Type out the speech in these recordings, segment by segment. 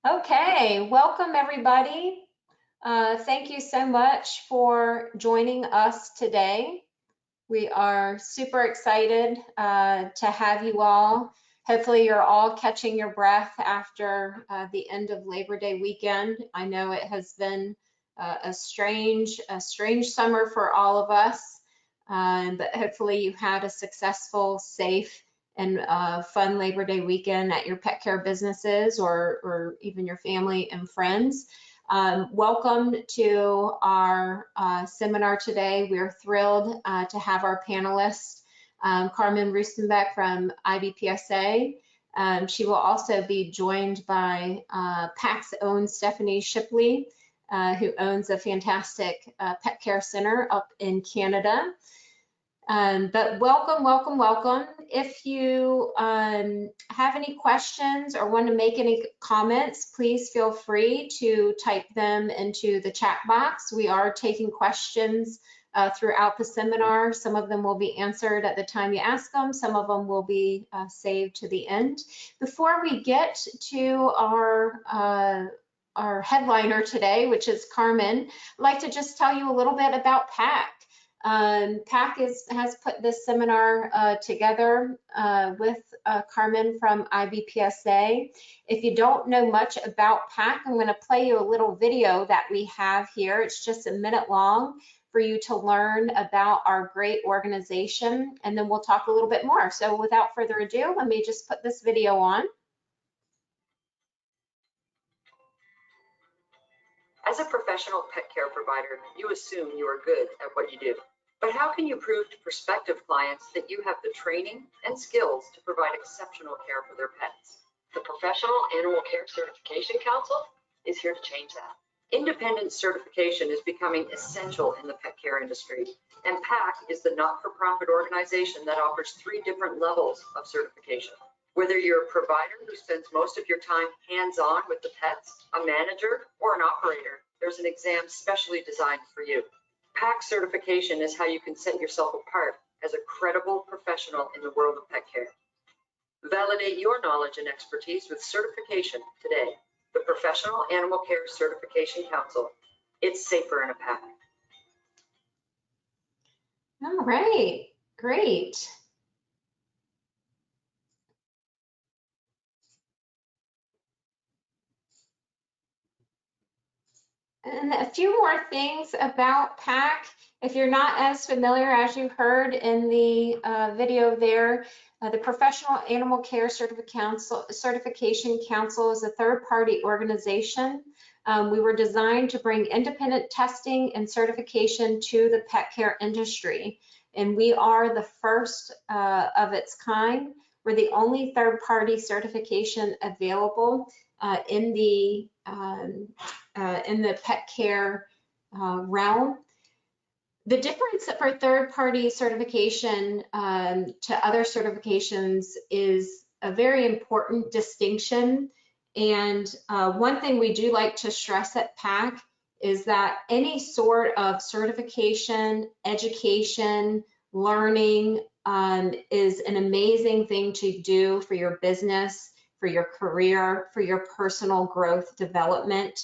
Okay, welcome everybody. Thank you so much for joining us today. We are super excited to have you all. Hopefully you're all catching your breath after the end of Labor Day weekend. I know it has been a strange summer for all of us, but hopefully you had a successful, safe, and fun Labor Day weekend at your pet care businesses or even your family and friends. Welcome to our seminar today. We're thrilled to have our panelist, Carmen Rustenbeck from Ib Psa. She will also be joined by PAC's own Stephanie Shipley, who owns a fantastic pet care center up in Canada. But welcome. If you have any questions or want to make any comments, please feel free to type them into the chat box. We are taking questions throughout the seminar. Some of them will be answered at the time you ask them. Some of them will be saved to the end. Before we get to our headliner today, which is Carmen, I'd like to just tell you a little bit about PAC. PAC has put this seminar together with Carmen from Ib Psa. If you don't know much about PAC, I'm going to play you a little video that we have here. It's just a minute long for you to learn about our great organization, and then we'll talk a little bit more. So without further ado, let me just put this video on. As a professional pet care provider, you assume you are good at what you do. But how can you prove to prospective clients that you have the training and skills to provide exceptional care for their pets? The Professional Animal Care Certification Council is here to change that. Independent certification is becoming essential in the pet care industry, and PAC is the not-for-profit organization that offers 3 different levels of certification. Whether you're a provider who spends most of your time hands-on with the pets, a manager, or an operator, there's an exam specially designed for you. PAC certification is how you can set yourself apart as a credible professional in the world of pet care. Validate your knowledge and expertise with certification today. The Professional Animal Care Certification Council. It's safer in a PAC. All right, great. And a few more things about PAC. If you're not as familiar as you heard in the video there, the Professional Animal Care Certification Council is a third-party organization. We were designed to bring independent testing and certification to the pet care industry. And we are the first of its kind. We're the only third-party certification available in the pet care realm. The difference for third-party certification to other certifications is a very important distinction. And one thing we do like to stress at PAC is that any sort of certification, education, learning is an amazing thing to do for your business, for your career, for your personal growth development.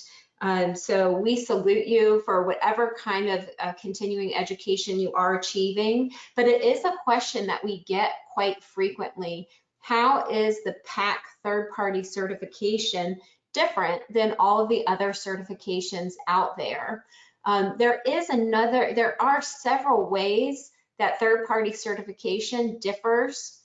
So we salute you for whatever kind of continuing education you are achieving, but it is a question that we get quite frequently. How is the PAC third-party certification different than all of the other certifications out there? There are several ways that third-party certification differs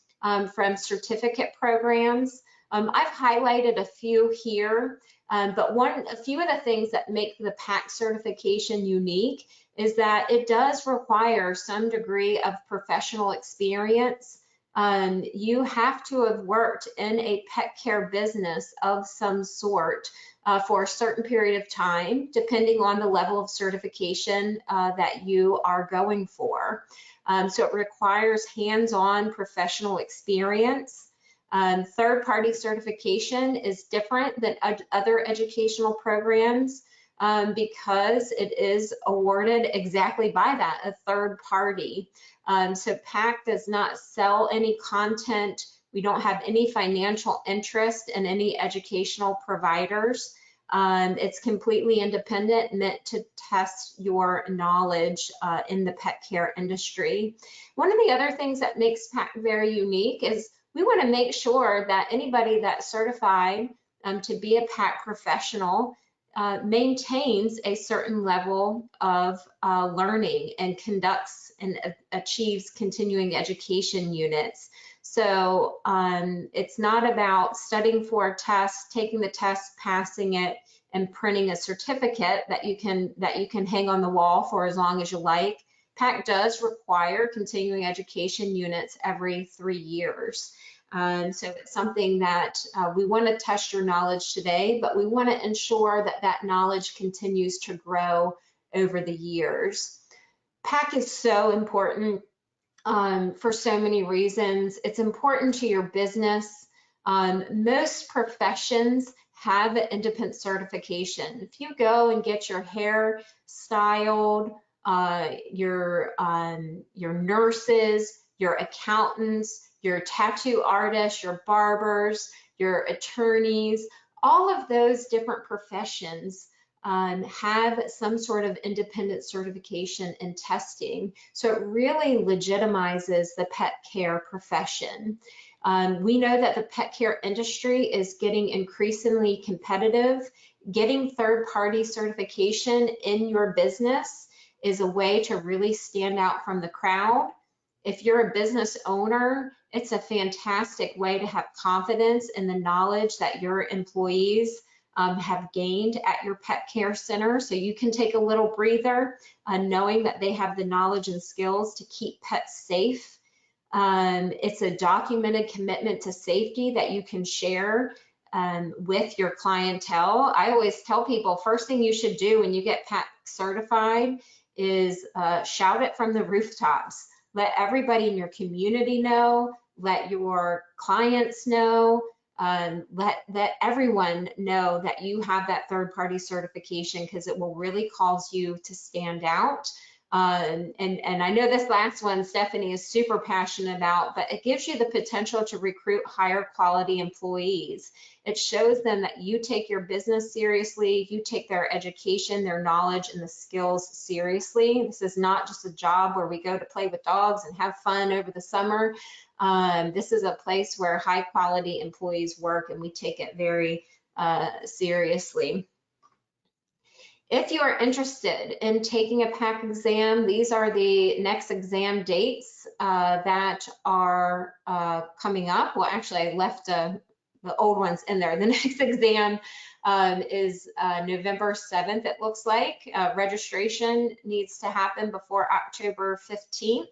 from certificate programs. I've highlighted a few here, but a few of the things that make the PAC certification unique is that it does require some degree of professional experience. You have to have worked in a pet care business of some sort for a certain period of time, depending on the level of certification that you are going for. So it requires hands-on professional experience. Third-party certification is different than other educational programs because it is awarded exactly by that, a third party. So PAC does not sell any content. We don't have any financial interest in any educational providers. It's completely independent, meant to test your knowledge in the pet care industry. One of the other things that makes PAC very unique is we want to make sure that anybody that's certified to be a PAC professional maintains a certain level of learning and conducts and achieves continuing education units. So it's not about studying for a test, taking the test, passing it, and printing a certificate that you can hang on the wall for as long as you like. PAC does require continuing education units every 3 years. So it's something that we want to test your knowledge today, but we want to ensure that that knowledge continues to grow over the years. PAC is so important for so many reasons. It's important to your business. Most professions have an independent certification. If you go and get your hair styled, your nurses, your accountants, your tattoo artists, your barbers, your attorneys, all of those different professions have some sort of independent certification and testing. So it really legitimizes the pet care profession. We know that the pet care industry is getting increasingly competitive. Getting third-party certification in your business is a way to really stand out from the crowd. If you're a business owner, it's a fantastic way to have confidence in the knowledge that your employees have gained at your pet care center. So you can take a little breather knowing that they have the knowledge and skills to keep pets safe. It's a documented commitment to safety that you can share with your clientele. I always tell people, first thing you should do when you get PAC certified is shout it from the rooftops. Let everybody in your community know, let your clients know, let everyone know that you have that third-party certification, because it will really cause you to stand out. And I know this last one Stephanie is super passionate about, but it gives you the potential to recruit higher quality employees. It shows them that you take your business seriously, you take their education, their knowledge, and the skills seriously. This is not just a job where we go to play with dogs and have fun over the summer. This is a place where high quality employees work, and we take it very seriously. If you are interested in taking a PAC exam, these are the next exam dates that are coming up. Well, actually, I left the old ones in there. The next exam is November 7th, it looks like. Registration needs to happen before October 15th.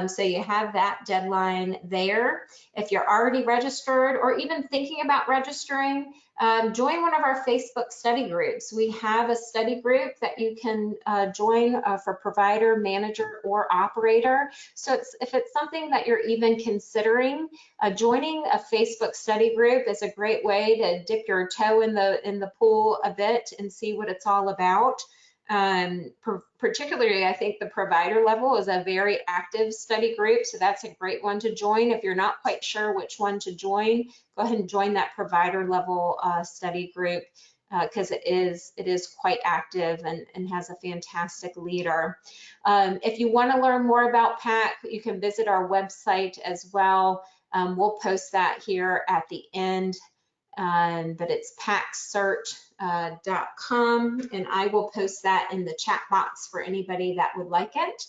So you have that deadline there. If you're already registered or even thinking about registering, join one of our Facebook study groups. We have a study group that you can join for provider, manager, or operator. So if it's something that you're even considering, joining a Facebook study group is a great way to dip your toe in the pool a bit and see what it's all about. Particularly, I think the provider level is a very active study group, so that's a great one to join. If you're not quite sure which one to join, go ahead and join that provider level study group, because it is quite active and has a fantastic leader. If you want to learn more about PAC, you can visit our website as well. We'll post that here at the end. But it's pacsearch.com, and I will post that in the chat box for anybody that would like it.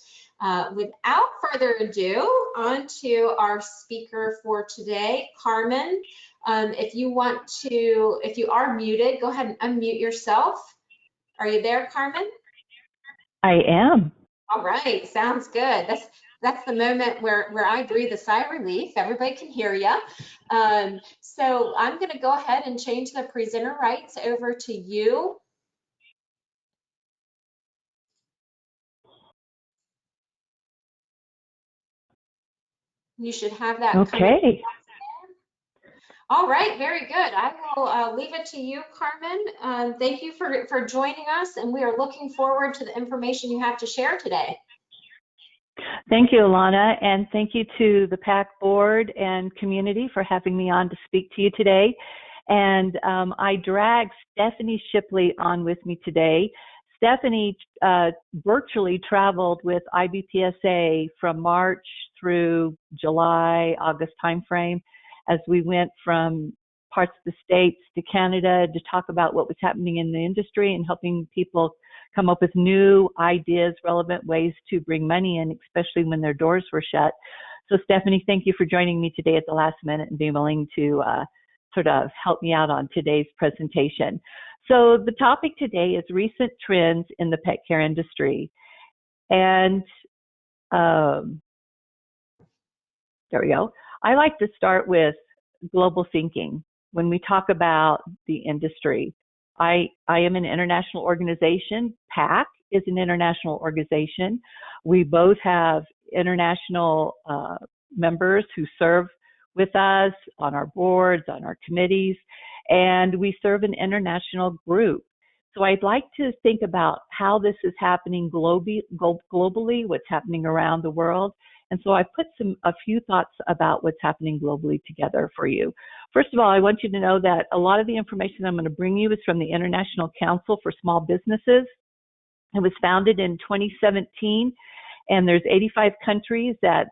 Without further ado, on to our speaker for today, Carmen. If you are muted, go ahead and unmute yourself. Are you there, Carmen? I am. All right, sounds good. That's the moment where I breathe a sigh of relief. Everybody can hear you. So I'm going to go ahead and change the presenter rights over to you. You should have that. Okay. All right, very good. I will leave it to you, Carmen. Thank you for joining us, and we are looking forward to the information you have to share today. Thank you, Alana, and thank you to the PAC board and community for having me on to speak to you today. And I dragged Stephanie Shipley on with me today. Stephanie virtually traveled with Ibby Psa from March through July, August timeframe as we went from parts of the States to Canada to talk about what was happening in the industry and helping people come up with new ideas, relevant ways to bring money in, especially when their doors were shut. So Stephanie, thank you for joining me today at the last minute and being willing to sort of help me out on today's presentation. So the topic today is recent trends in the pet care industry. And there we go. I like to start with global thinking. When we talk about the industry, I am an international organization. PAC is an international organization. We both have international members who serve with us on our boards, on our committees, and we serve an international group. So I'd like to think about how this is happening globally, what's happening around the world. And so I put a few thoughts about what's happening globally together for you. First of all, I want you to know that a lot of the information I'm going to bring you is from the International Council for Small Businesses. It was founded in 2017, and there's 85 countries that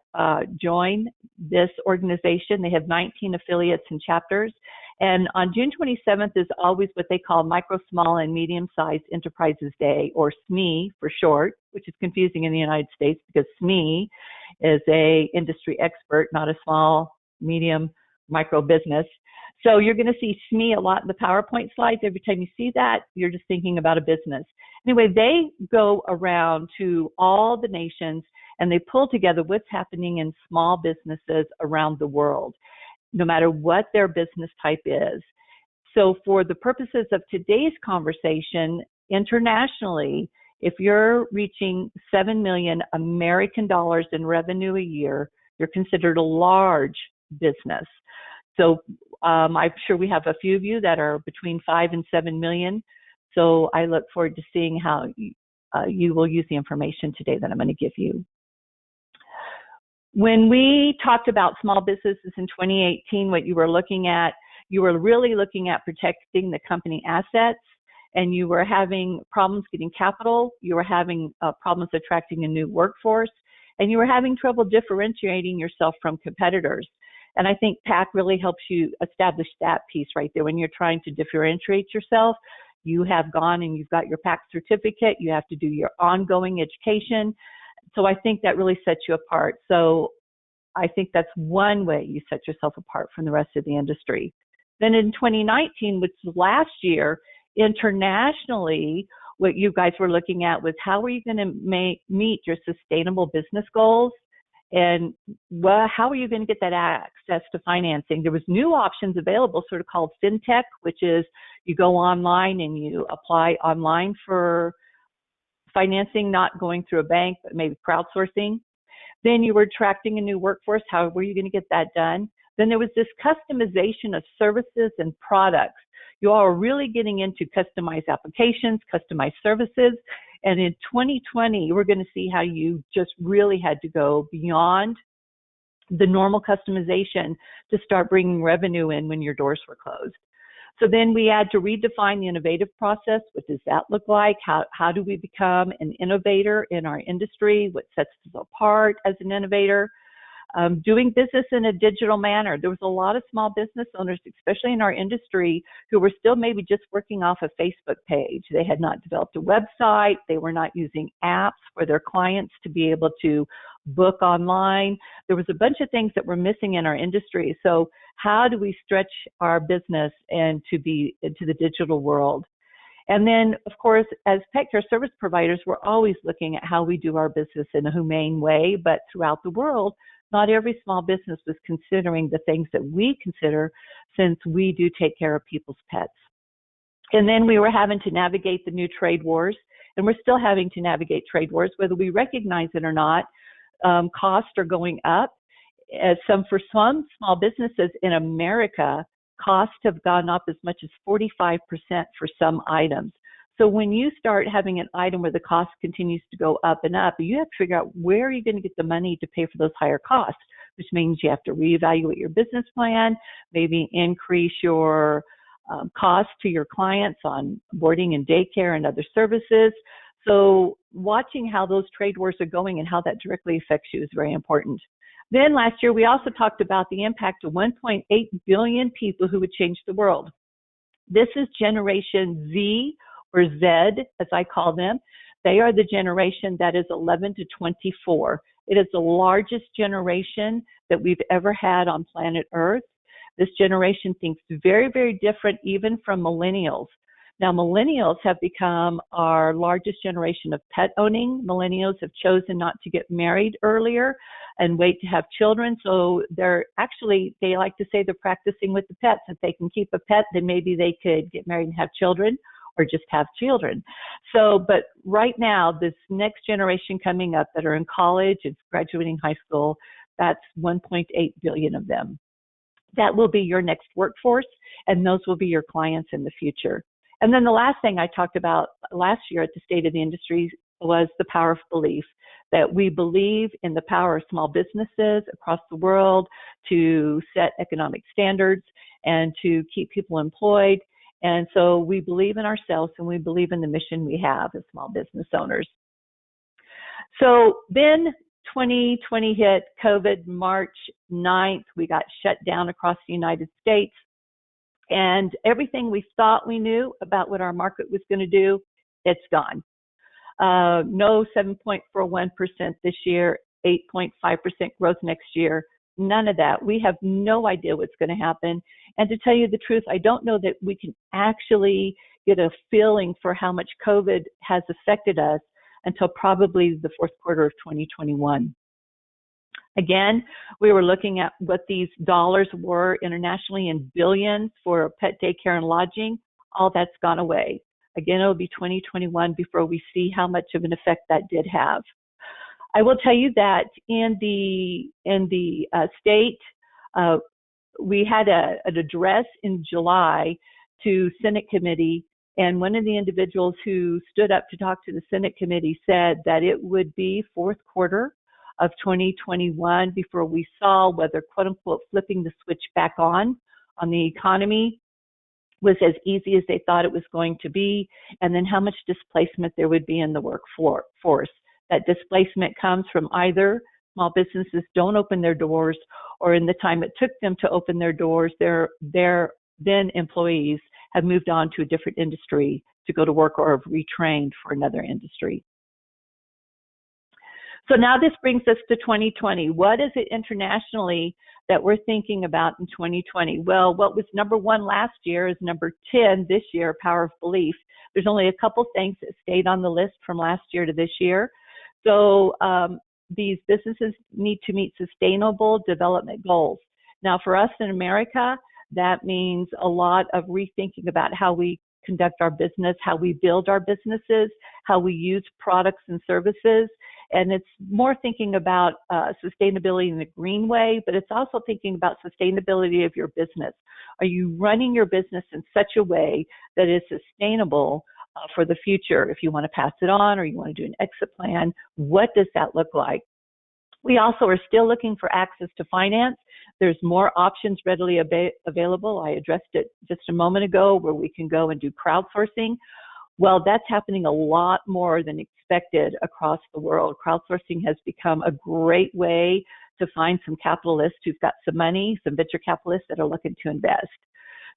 join this organization. They have 19 affiliates and chapters. And on June 27th is always what they call Micro, Small, and Medium-Sized Enterprises Day, or SME for short, which is confusing in the United States because SME is a industry expert, not a small, medium, micro business. So you're going to see SME a lot in the PowerPoint slides. Every time you see that, you're just thinking about a business. Anyway, they go around to all the nations and they pull together what's happening in small businesses around the world, no matter what their business type is. So for the purposes of today's conversation, internationally, if you're reaching 7 million American dollars in revenue a year, you're considered a large business. So I'm sure we have a few of you that are between 5 and 7 million. So I look forward to seeing how you will use the information today that I'm going to give you. When we talked about small businesses in 2018, what you were really looking at protecting the company assets, and you were having problems getting capital, you were having problems attracting a new workforce, and you were having trouble differentiating yourself from competitors. And I think PAC really helps you establish that piece right there. When you're trying to differentiate yourself, you have gone and you've got your PAC certificate, you have to do your ongoing education. So I think that really sets you apart. So I think that's one way you set yourself apart from the rest of the industry. Then in 2019, which was last year, internationally, what you guys were looking at was how are you going to meet your sustainable business goals, and how are you going to get that access to financing? There was new options available, sort of called fintech, which is you go online and you apply online for financing, not going through a bank, but maybe crowdsourcing. Then you were attracting a new workforce. How were you going to get that done? Then there was this customization of services and products. You all are really getting into customized applications, customized services. And in 2020, we're going to see how you just really had to go beyond the normal customization to start bringing revenue in when your doors were closed. So then we had to redefine the innovative process. What does that look like? How do we become an innovator in our industry? What sets us apart as an innovator? Doing business in a digital manner. There was a lot of small business owners, especially in our industry, who were still maybe just working off a Facebook page. They had not developed a website. They were not using apps for their clients to be able to book online. There was a bunch of things that were missing in our industry. So how do we stretch our business and to be into the digital world? And then, of course, as pet care service providers, we're always looking at how we do our business in a humane way, but throughout the world, not every small business was considering the things that we consider, since we do take care of people's pets. And then we were having to navigate the new trade wars, and we're still having to navigate trade wars, whether we recognize it or not. Costs are going up. For some small businesses in America, costs have gone up as much as 45% for some items. So when you start having an item where the cost continues to go up and up, you have to figure out where are you going to get the money to pay for those higher costs, which means you have to reevaluate your business plan, maybe increase your cost to your clients on boarding and daycare and other services. So watching how those trade wars are going and how that directly affects you is very important. Then last year, we also talked about the impact of 1.8 billion people who would change the world. This is Generation Z, or Z, as I call them. They are the generation that is 11 to 24. It is the largest generation that we've ever had on planet Earth. This generation thinks very, very different even from millennials. Now, millennials have become our largest generation of pet owning. Millennials have chosen not to get married earlier and wait to have children. So they like to say they're practicing with the pets. If they can keep a pet, then maybe they could get married and have children, or just have children. So, but right now, this next generation coming up that are in college and graduating high school, that's 1.8 billion of them. That will be your next workforce, and those will be your clients in the future. And then the last thing I talked about last year at the State of the Industry was the power of belief, that we believe in the power of small businesses across the world to set economic standards and to keep people employed. And so we believe in ourselves, and we believe in the mission we have as small business owners. So then 2020 hit, COVID, March 9th, we got shut down across the United States. And everything we thought we knew about what our market was going to do, it's gone. No 7.41% this year, 8.5% growth next year. None of that. We have no idea what's going to happen. And to tell you the truth, I don't know that we can actually get a feeling for how much COVID has affected us until probably the fourth quarter of 2021. Again, we were looking at what these dollars were internationally in billions for pet daycare and lodging. All that's gone away. Again, it'll be 2021 before we see how much of an effect that did have. I will tell you that in the state, we had an address in July to Senate committee, and one of the individuals who stood up to talk to the Senate committee said that it would be fourth quarter of 2021 before we saw whether, quote unquote, flipping the switch back on the economy was as easy as they thought it was going to be, and then how much displacement there would be in the workforce. That displacement comes from either small businesses don't open their doors, or in the time it took them to open their doors, their then employees have moved on to a different industry to go to work or have retrained for another industry. So now this brings us to 2020. What is it internationally that we're thinking about in 2020? Well, what was number 1 last year is number 10 this year, power of belief. There's only a couple things that stayed on the list from last year to this year. So these businesses need to meet sustainable development goals. Now, for us in America, that means a lot of rethinking about how we conduct our business, how we build our businesses, how we use products and services. And it's more thinking about sustainability in the green way, but it's also thinking about sustainability of your business. Are you running your business in such a way that is sustainable for the future? If you want to pass it on or you want to do an exit plan, what does that look like? We also are still looking for access to finance. There's more options readily available. I addressed it just a moment ago where we can go and do crowdsourcing. Well, that's happening a lot more than expected across the world. Crowdsourcing has become a great way to find some capitalists who've got some money, some venture capitalists that are looking to invest.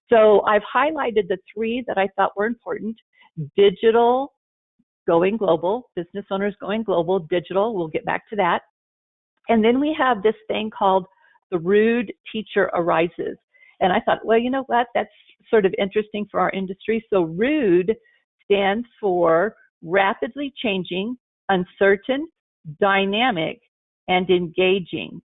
So I've highlighted the 3 that I thought were important. Digital, going global, business owners going global, digital, we'll get back to that. And then we have this thing called the rude teacher arises. And I thought, well, you know what? That's sort of interesting for our industry. So rude stands for rapidly changing, uncertain, dynamic, and engaging.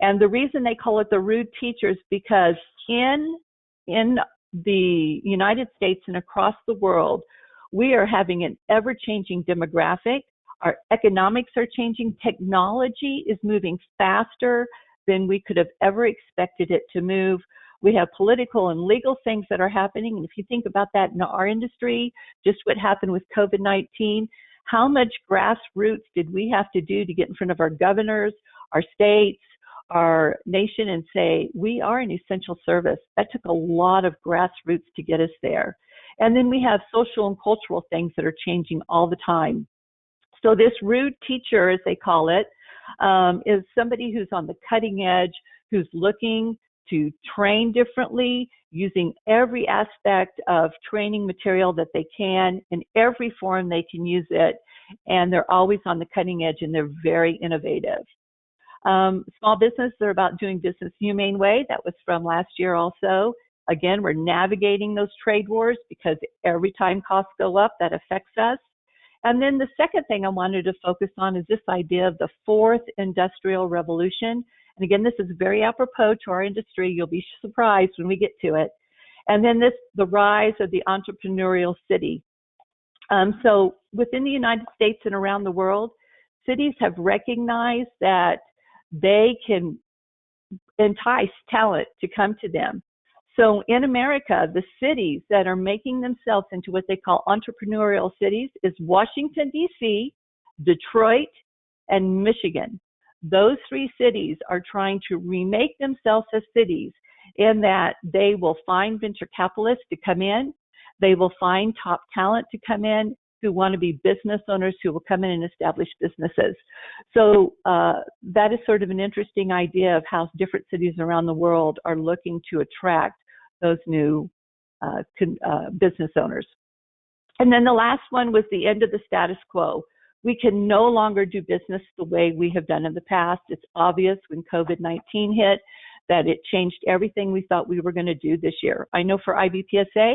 And the reason they call it the rude teacher is because in the United States and across the world, we are having an ever-changing demographic. Our economics are changing. Technology is moving faster than we could have ever expected it to move. We have political and legal things that are happening. And if you think about that in our industry, just what happened with COVID-19, how much grassroots did we have to do to get in front of our governors, our states, our nation and say, we are an essential service? That took a lot of grassroots to get us there. And then we have social and cultural things that are changing all the time. So this rude teacher, as they call it, is somebody who's on the cutting edge, who's looking to train differently, using every aspect of training material that they can, in every form they can use it, and they're always on the cutting edge, and they're very innovative. Small business, they're about doing business the humane way. That was from last year also. Again, we're navigating those trade wars because every time costs go up, that affects us. And then the second thing I wanted to focus on is this idea of the fourth industrial revolution. And again, this is very apropos to our industry. You'll be surprised when we get to it. And then the rise of the entrepreneurial city. So within the United States and around the world, cities have recognized that they can entice talent to come to them. So in America, the cities that are making themselves into what they call entrepreneurial cities is Washington, D.C., Detroit, and Michigan. Those three cities are trying to remake themselves as cities in that they will find venture capitalists to come in. They will find top talent to come in who want to be business owners who will come in and establish businesses. So that is sort of an interesting idea of how different cities around the world are looking to attract those new business owners. And then the last one was the end of the status quo. We can no longer do business the way we have done in the past. It's obvious when COVID-19 hit that it changed everything we thought we were going to do this year. I know for Ib Psa,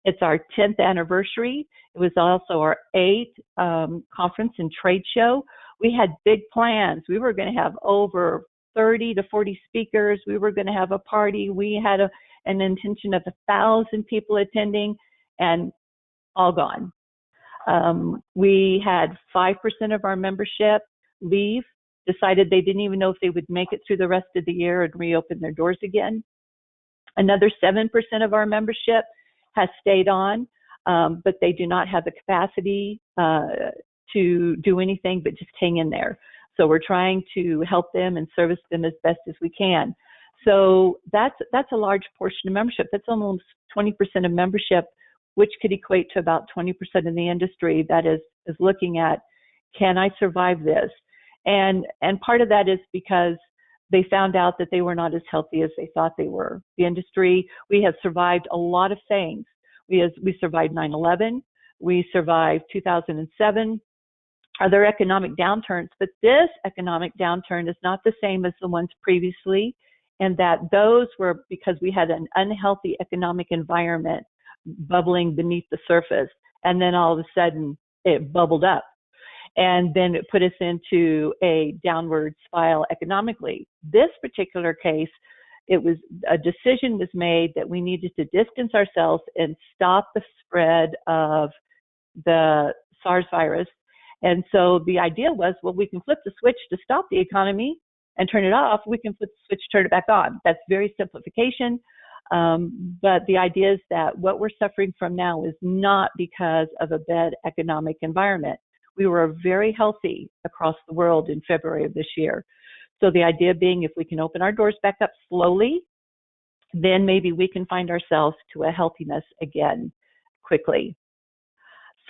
it's our 10th anniversary. It was also our 8th conference and trade show. We had big plans. We were going to have over 30 to 40 speakers. We were going to have a party. We had an intention of 1,000 people attending, and all gone. We had 5% of our membership leave, decided they didn't even know if they would make it through the rest of the year and reopen their doors again. Another 7% of our membership has stayed on, but they do not have the capacity to do anything but just hang in there. So we're trying to help them and service them as best as we can. So that's a large portion of membership. That's almost 20% of membership, which could equate to about 20% in the industry that is looking at, can I survive this? And part of that is because they found out that they were not as healthy as they thought they were. The industry, we have survived a lot of things. We survived 9/11, we survived 2007, other economic downturns, but this economic downturn is not the same as the ones previously, and that those were because we had an unhealthy economic environment bubbling beneath the surface, and then all of a sudden it bubbled up. And then it put us into a downward spiral economically. This particular case, a decision was made that we needed to distance ourselves and stop the spread of the SARS virus. And so the idea was, well, we can flip the switch to stop the economy and turn it off. We can flip the switch, turn it back on. That's very simplification. But the idea is that what we're suffering from now is not because of a bad economic environment. We were very healthy across the world in February of this year. So the idea being, if we can open our doors back up slowly, then maybe we can find ourselves to a healthiness again quickly.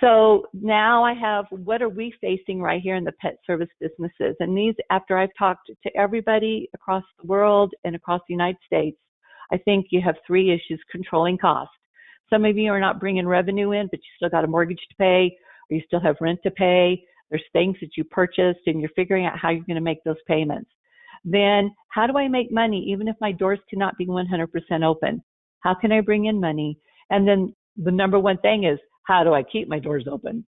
So now I have, what are we facing right here in the pet service businesses? And these, after I've talked to everybody across the world and across the United States, I think you have 3 issues: controlling cost. Some of you are not bringing revenue in, but you still got a mortgage to pay, or you still have rent to pay. There's things that you purchased and you're figuring out how you're going to make those payments. Then how do I make money even if my doors cannot be 100% open? How can I bring in money? And then the number one thing is, how do I keep my doors open?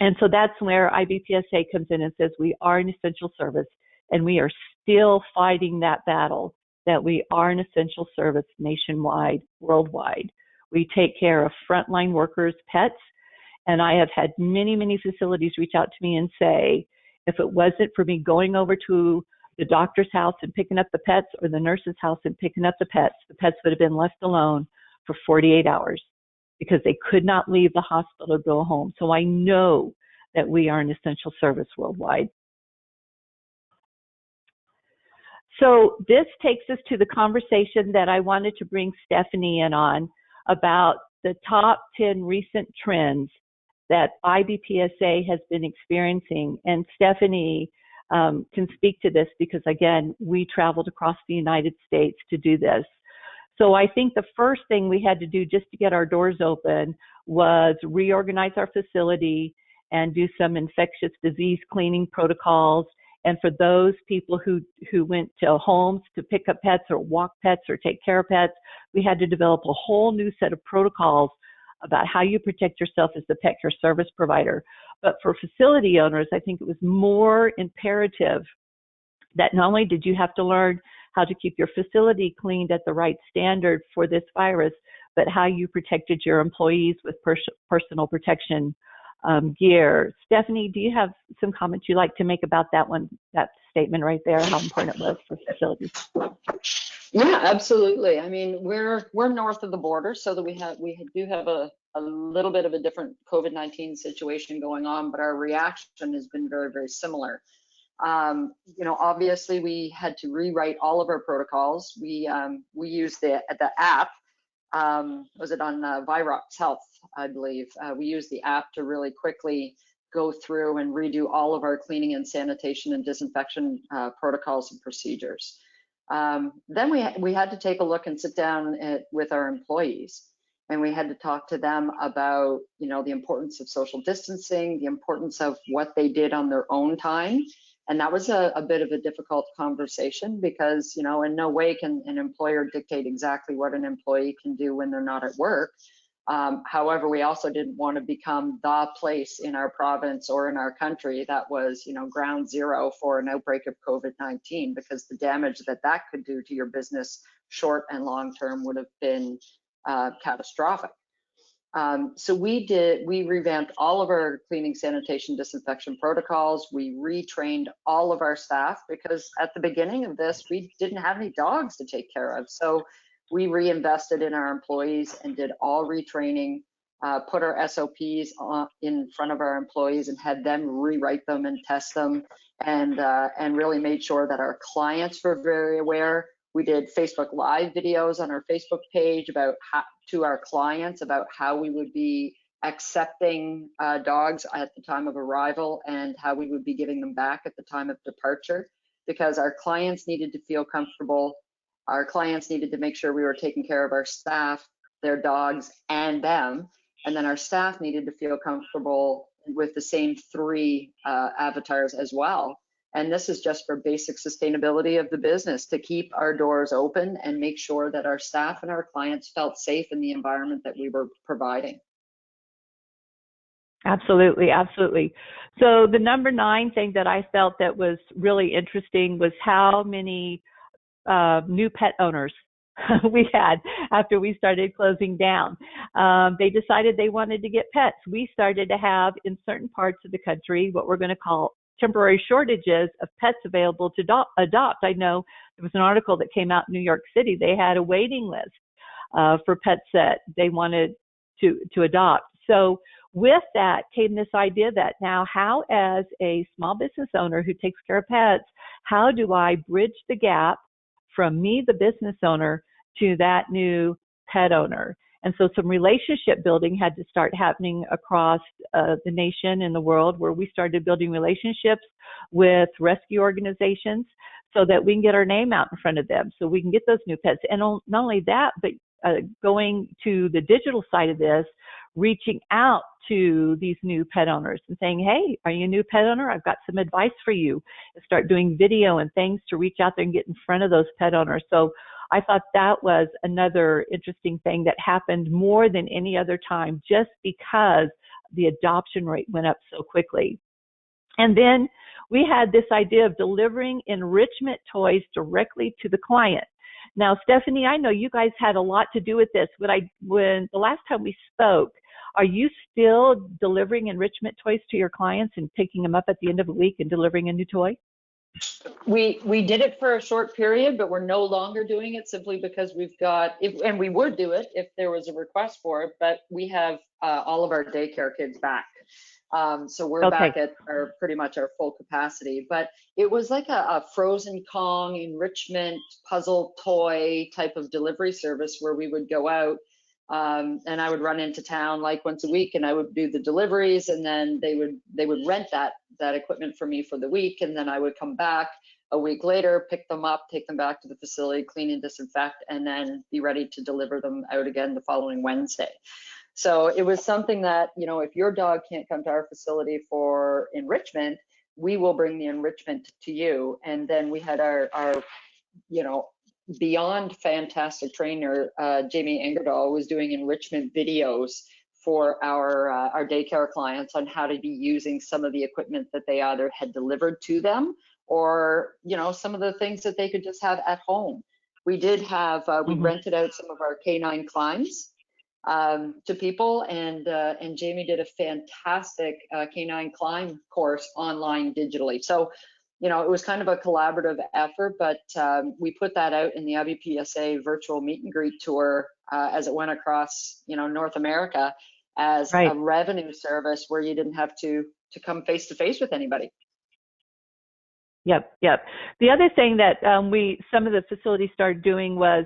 And so that's where Ib Psa comes in and says we are an essential service, and we are still fighting that battle that we are an essential service nationwide, worldwide. We take care of frontline workers' pets. And I have had many, many facilities reach out to me and say, if it wasn't for me going over to the doctor's house and picking up the pets or the nurse's house and picking up the pets would have been left alone for 48 hours because they could not leave the hospital to go home. So I know that we are an essential service worldwide. So this takes us to the conversation that I wanted to bring Stephanie in on about the top 10 recent trends that Ibby Psa has been experiencing. And Stephanie can speak to this because, again, we traveled across the United States to do this. So I think the first thing we had to do just to get our doors open was reorganize our facility and do some infectious disease cleaning protocols. And for those people who went to homes to pick up pets or walk pets or take care of pets, we had to develop a whole new set of protocols about how you protect yourself as the pet care service provider. But for facility owners, I think it was more imperative that not only did you have to learn how to keep your facility cleaned at the right standard for this virus, but how you protected your employees with personal protection gear. Stephanie, do you have some comments you'd like to make about that statement right there, how important it was for facilities? Yeah, absolutely. I mean, we're north of the border, so that we do have a little bit of a different COVID-19 situation going on, but our reaction has been very, very similar. Obviously we had to rewrite all of our protocols. We used the app. Was it on Virox Health, I believe? We used the app to really quickly go through and redo all of our cleaning and sanitation and disinfection protocols and procedures. Then we had to take a look and sit down with our employees, and we had to talk to them about, the importance of social distancing, the importance of what they did on their own time. And that was a bit of a difficult conversation because, in no way can an employer dictate exactly what an employee can do when they're not at work. However, we also didn't want to become the place in our province or in our country that was, ground zero for an outbreak of COVID-19, because the damage that could do to your business short and long term would have been catastrophic. So we revamped all of our cleaning, sanitation, disinfection protocols. We retrained all of our staff because at the beginning of this, we didn't have any dogs to take care of. So we reinvested in our employees and did all retraining, put our SOPs in front of our employees and had them rewrite them and test them, and really made sure that our clients were very aware. We did Facebook Live videos on our Facebook page to our clients about how we would be accepting dogs at the time of arrival and how we would be giving them back at the time of departure, because our clients needed to feel comfortable. Our clients needed to make sure we were taking care of our staff, their dogs, and them. And then our staff needed to feel comfortable with the same three avatars as well. And this is just for basic sustainability of the business, to keep our doors open and make sure that our staff and our clients felt safe in the environment that we were providing. Absolutely, absolutely. So the number 9 thing that I felt that was really interesting was how many new pet owners we had after we started closing down. They decided they wanted to get pets. We started to have, in certain parts of the country, what we're going to call temporary shortages of pets available to adopt. I know there was an article that came out in New York City. They had a waiting list for pets that they wanted to adopt. So with that came this idea that now, how, as a small business owner who takes care of pets, how do I bridge the gap from me, the business owner, to that new pet owner? And so some relationship building had to start happening across the nation and the world, where we started building relationships with rescue organizations so that we can get our name out in front of them, so we can get those new pets. And not only that, but going to the digital side of this, reaching out to these new pet owners and saying, hey, are you a new pet owner? I've got some advice for you. And start doing video and things to reach out there and get in front of those pet owners. So I thought that was another interesting thing that happened more than any other time, just because the adoption rate went up so quickly. And then we had this idea of delivering enrichment toys directly to the client. Now, Stephanie, I know you guys had a lot to do with this. When the last time we spoke, are you still delivering enrichment toys to your clients and picking them up at the end of the week and delivering a new toy? We did it for a short period, but we're no longer doing it simply because we've got, and we would do it if there was a request for it, but we have all of our daycare kids back. So we're Okay. back at our pretty much our full capacity. But it was like a frozen Kong enrichment puzzle toy type of delivery service where we would go out, and I would run into town like once a week, and I would do the deliveries, and then they would rent that equipment for me for the week, and then I would come back a week later, pick them up, take them back to the facility, clean and disinfect, and then be ready to deliver them out again the following Wednesday. So it was something that, you know, if your dog can't come to our facility for enrichment, we will bring the enrichment to you. And then we had our you know, beyond fantastic trainer, Jamie Engerdahl, was doing enrichment videos for our daycare clients on how to be using some of the equipment that they either had delivered to them, or, you know, some of the things that they could just have at home. We did have, we rented out some of our canine climbs to people, and Jamie did a fantastic canine climb course online digitally. So, you know, it was kind of a collaborative effort, but we put that out in the Ibby Psa virtual meet and greet tour as it went across, you know, North America, as a revenue service where you didn't have to come face to face with anybody. Yep. The other thing that some of the facilities started doing was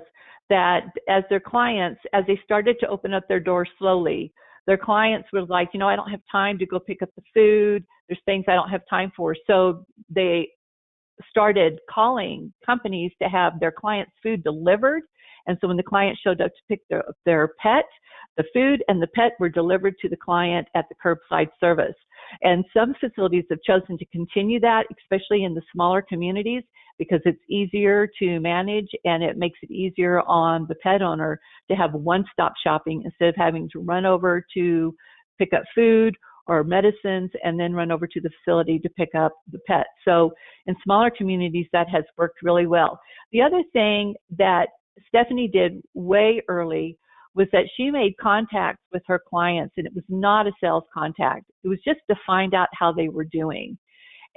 that as their clients, as they started to open up their doors slowly, their clients were like, you know, I don't have time to go pick up the food. There's things I don't have time for. So they started calling companies to have their clients' food delivered. And so when the client showed up to pick their pet, the food and the pet were delivered to the client at the curbside service. And some facilities have chosen to continue that, especially in the smaller communities, because it's easier to manage and it makes it easier on the pet owner to have one-stop shopping instead of having to run over to pick up food or medicines and then run over to the facility to pick up the pet. So in smaller communities, that has worked really well. The other thing that Stephanie did way early was that she made contacts with her clients, and it was not a sales contact. It was just to find out how they were doing.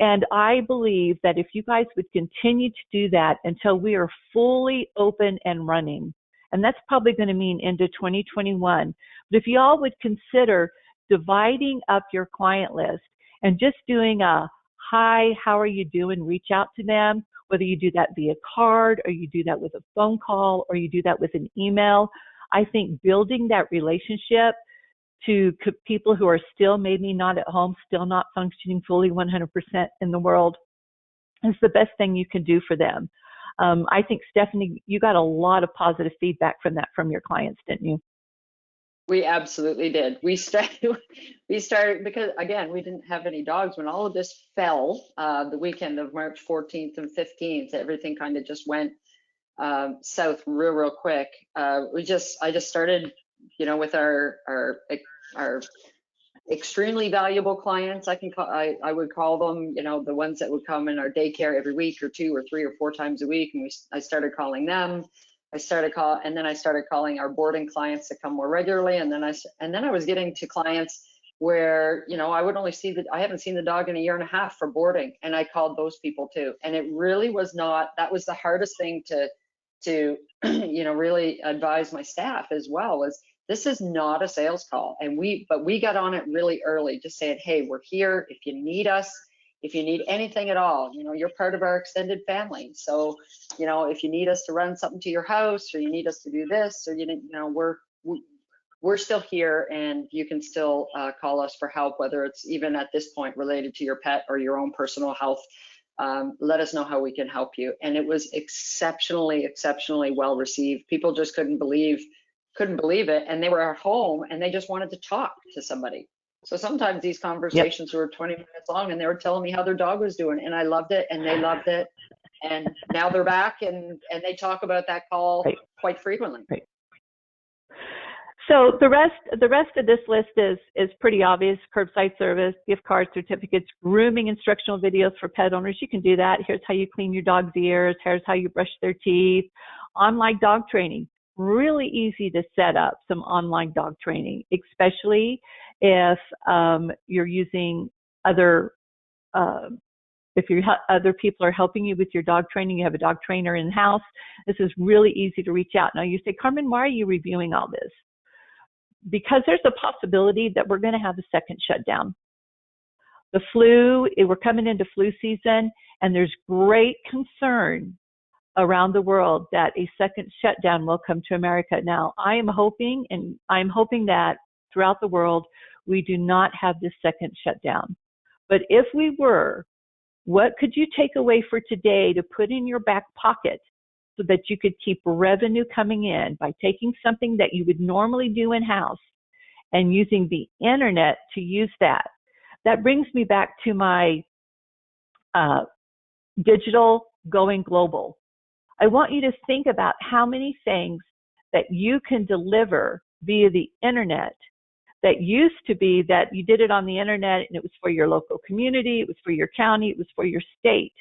And I believe that if you guys would continue to do that until we are fully open and running, and that's probably going to mean into 2021, but if you all would consider dividing up your client list and just doing a hi, how are you doing, reach out to them, whether you do that via card or you do that with a phone call or you do that with an email. I think building that relationship to people who are still maybe not at home, still not functioning fully 100% in the world is the best thing you can do for them. I think, Stephanie, you got a lot of positive feedback from that from your clients, didn't you? We absolutely did. We started because, again, we didn't have any dogs when all of this fell the weekend of March 14th and 15th. Everything kind of just went south real quick. I just started, you know, with our extremely valuable clients. I would call them, you know, the ones that would come in our daycare every week or 2 or 3 or 4 times a week, and I started calling them. And then I started calling our boarding clients that come more regularly, and then I was getting to clients where, you know, I haven't seen the dog in a year and a half for boarding, and I called those people too. And it really was not, that was the hardest thing to you know, really advise my staff as well, was this is not a sales call. But we got on it really early, just saying, hey, we're here if you need us. If you need anything at all, you know, you're part of our extended family. So, you know, if you need us to run something to your house, or you need us to do this, or you know, we're still here, and you can still call us for help, whether it's even at this point related to your pet or your own personal health. Let us know how we can help you. And it was exceptionally well received. People just couldn't believe it, and they were at home and they just wanted to talk to somebody. So sometimes these conversations were 20 minutes long, and they were telling me how their dog was doing, and I loved it, and they loved it. And now they're back, and they talk about that call quite frequently. Right. So the rest of this list is pretty obvious: curbside service, gift cards, certificates, grooming instructional videos for pet owners. You can do that. Here's how you clean your dog's ears. Here's how you brush their teeth. Online dog training. Really easy to set up some online dog training, especially if you're using other If other people are helping you with your dog training, you have a dog trainer in-house, this is really easy to reach out. Now you say, Carmen, why are you reviewing all this? Because there's a possibility that we're going to have a second shutdown. The flu, we're coming into flu season, and there's great concern around the world that a second shutdown will come to America. Now, I'm hoping that throughout the world, we do not have this second shutdown. But if we were, what could you take away for today to put in your back pocket so that you could keep revenue coming in by taking something that you would normally do in-house and using the internet to use that? That brings me back to my digital going global. I want you to think about how many things that you can deliver via the internet that used to be that you did it on the internet and it was for your local community, it was for your county, it was for your state.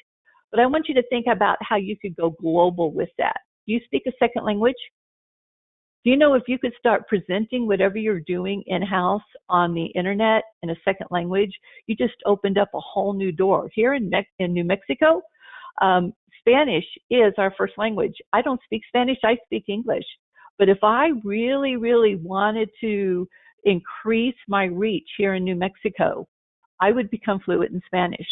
But I want you to think about how you could go global with that. Do you speak a second language? Do you know if you could start presenting whatever you're doing in-house on the internet in a second language, you just opened up a whole new door. Here in New Mexico, Spanish is our first language. I don't speak Spanish, I speak English. But if I really, really wanted to increase my reach here in New Mexico, I would become fluent in Spanish.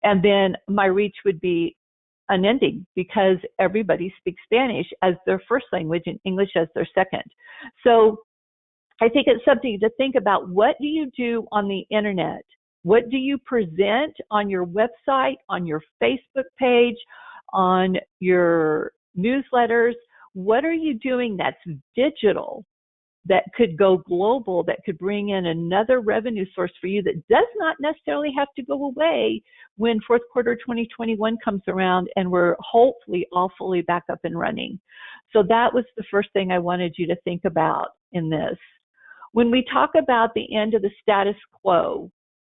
And then my reach would be unending because everybody speaks Spanish as their first language and English as their second. So I think it's something to think about. What do you do on the internet? What do you present on your website, on your Facebook page, on your newsletters? What are you doing that's digital, that could go global, that could bring in another revenue source for you that does not necessarily have to go away when fourth quarter 2021 comes around and we're hopefully all fully back up and running? So that was the first thing I wanted you to think about in this. When we talk about the end of the status quo,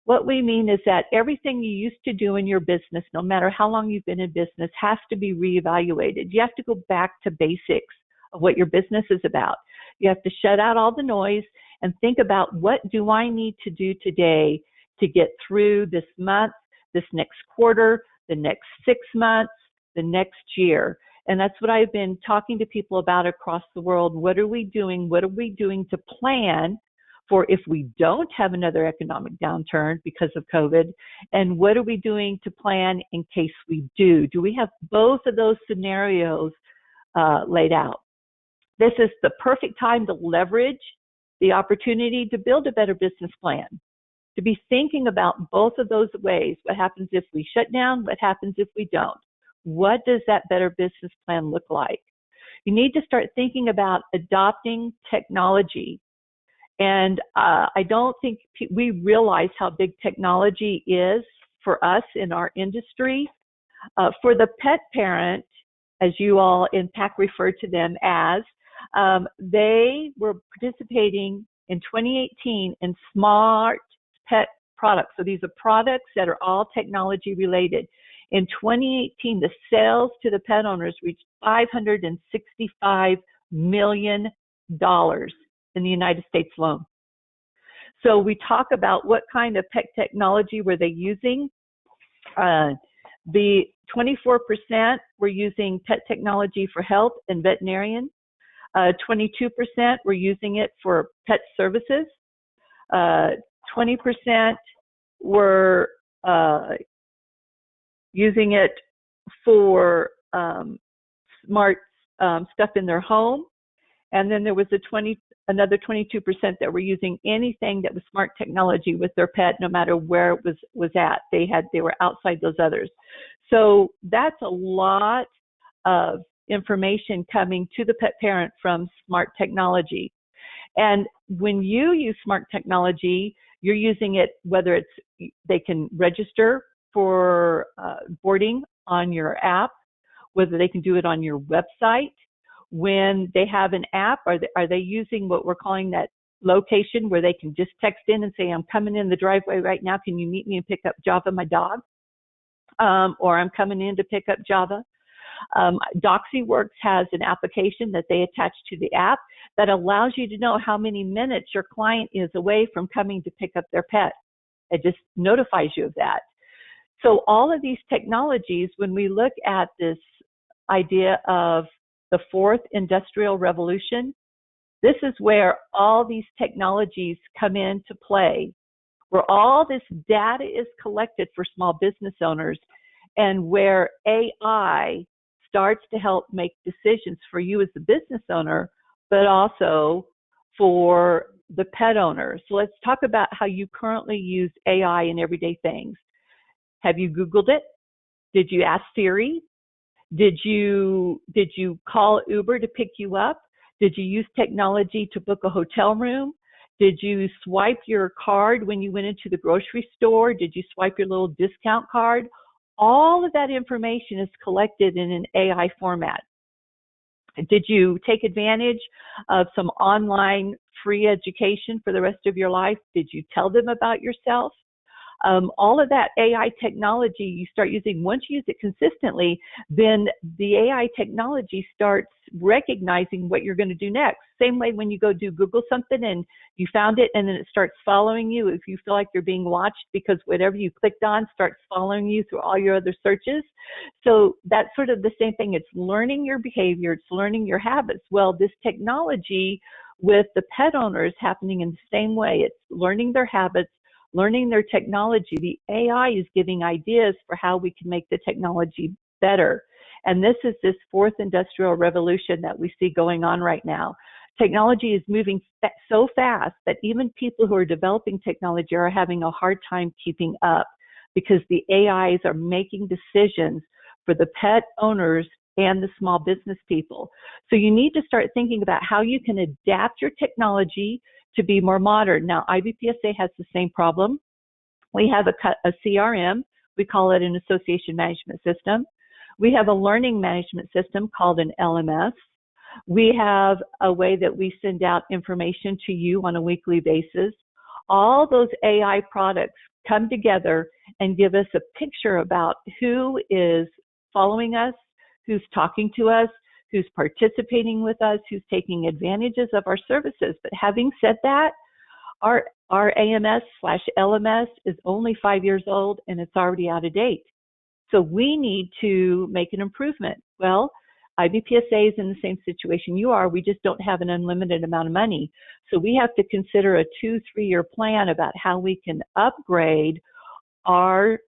what we mean is that everything you used to do in your business, no matter how long you've been in business, has to be reevaluated. You have to go back to basics of what your business is about. You have to shut out all the noise and think about, what do I need to do today to get through this month, this next quarter, the next 6 months, the next year? And that's what I've been talking to people about across the world. What are we doing? What are we doing to plan for if we don't have another economic downturn because of COVID? And what are we doing to plan in case we do? Do we have both of those scenarios laid out? This is the perfect time to leverage the opportunity to build a better business plan, to be thinking about both of those ways. What happens if we shut down? What happens if we don't? What does that better business plan look like? You need to start thinking about adopting technology. And I don't think we realize how big technology is for us in our industry. For the pet parent, as you all in PAC refer to them as, they were participating in 2018 in smart pet products. So these are products that are all technology related. In 2018, the sales to the pet owners reached $565 million in the United States alone. So we talk about what kind of pet technology were they using. The 24% were using pet technology for health and veterinarian. 22% were using it for pet services. 20% were using it for smart stuff in their home. And then there was another 22% that were using anything that was smart technology with their pet, no matter where it was at. They were outside those others. So that's a lot of information coming to the pet parent from smart technology. And when you use smart technology, you're using it, whether they can register for boarding on your app, whether they can do it on your website. When they have an app, are they using what we're calling that location, where they can just text in and say, I'm coming in the driveway right now, can you meet me and pick up Java, my dog? Or I'm coming in to pick up Java. DoxyWorks has an application that they attach to the app that allows you to know how many minutes your client is away from coming to pick up their pet. It just notifies you of that. So all of these technologies, when we look at this idea of the fourth industrial revolution, this is where all these technologies come into play, where all this data is collected for small business owners, and where AI starts to help make decisions for you as the business owner, but also for the pet owner. So let's talk about how you currently use AI in everyday things. Have you Googled it? Did you ask Siri? Did you call Uber to pick you up? Did you use technology to book a hotel room? Did you swipe your card when you went into the grocery store? Did you swipe your little discount card? All of that information is collected in an AI format. Did you take advantage of some online free education for the rest of your life? Did you tell them about yourself? All of that AI technology you start using, once you use it consistently, then the AI technology starts recognizing what you're going to do next. Same way when you go do Google something and you found it and then it starts following you. If you feel like you're being watched because whatever you clicked on starts following you through all your other searches. So that's sort of the same thing. It's learning your behavior. It's learning your habits. Well, this technology with the pet owners happening in the same way. It's learning their habits, learning their technology. The AI is giving ideas for how we can make the technology better. And this is this fourth industrial revolution that we see going on right now. Technology is moving so fast that even people who are developing technology are having a hard time keeping up because the AIs are making decisions for the pet owners and the small business people. So you need to start thinking about how you can adapt your technology to be more modern. Now, Ib Psa has the same problem. We have a CRM. We call it an association management system. We have a learning management system called an LMS. We have a way that we send out information to you on a weekly basis. All those AI products come together and give us a picture about who is following us, who's talking to us, who's participating with us, who's taking advantages of our services. But having said that, our AMS/LMS is only 5 years old and it's already out of date. So we need to make an improvement. Well, Ib Psa is in the same situation you are. We just don't have an unlimited amount of money. So we have to consider a 2-3 year plan about how we can upgrade our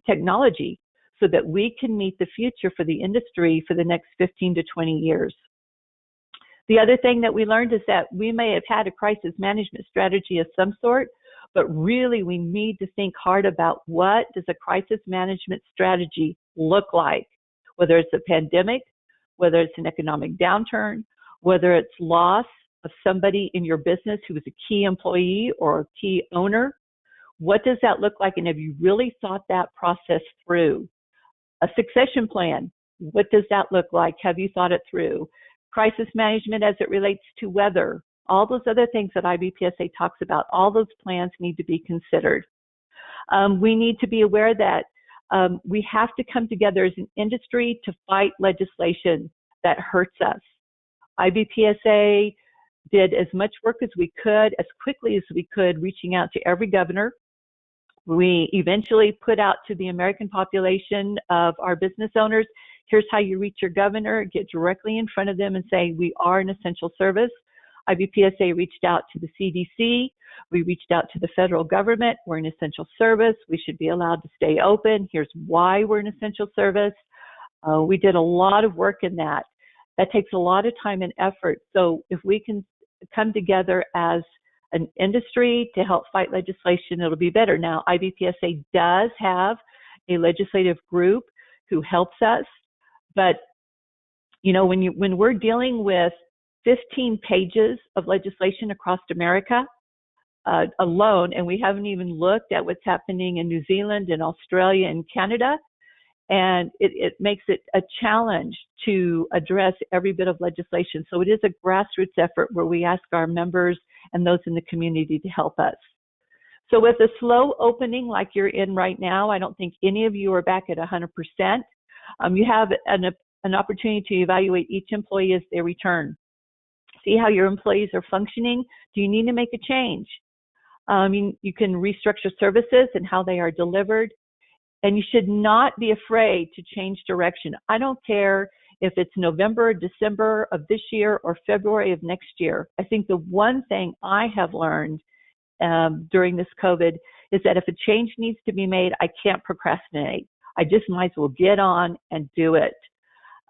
technology so that we can meet the future for the industry for the next 15 to 20 years. The other thing that we learned is that we may have had a crisis management strategy of some sort, but really we need to think hard about what does a crisis management strategy look like, whether it's a pandemic, whether it's an economic downturn, whether it's loss of somebody in your business who is a key employee or a key owner. What does that look like? And have you really thought that process through? A succession plan, what does that look like? Have you thought it through? Crisis management as it relates to weather, all those other things that Ib Psa talks about, all those plans need to be considered. We need to be aware that we have to come together as an industry to fight legislation that hurts us. Ib Psa did as much work as we could, as quickly as we could, reaching out to every governor. We eventually put out to the American population of our business owners, here's how you reach your governor, get directly in front of them and say, we are an essential service. Ib Psa reached out to the CDC. We reached out to the federal government. We're an essential service. We should be allowed to stay open. Here's why we're an essential service. We did a lot of work in that. That takes a lot of time and effort. So if we can come together as an industry to help fight legislation, it'll be better. Now, Ib Psa does have a legislative group who helps us, but you know, when we're dealing with 15 pages of legislation across America alone, and we haven't even looked at what's happening in New Zealand and Australia and Canada, and it makes it a challenge to address every bit of legislation. So it is a grassroots effort where we ask our members and those in the community to help us. So with a slow opening like you're in right now, I don't think any of you are back at 100%. You have an opportunity to evaluate each employee as they return. See how your employees are functioning. Do you need to make a change? You can restructure services and how they are delivered. and you should not be afraid to change direction. I don't care if it's November or December of this year or February of next year. I think the one thing I have learned during this COVID is that if a change needs to be made, I can't procrastinate. I just might as well get on and do it.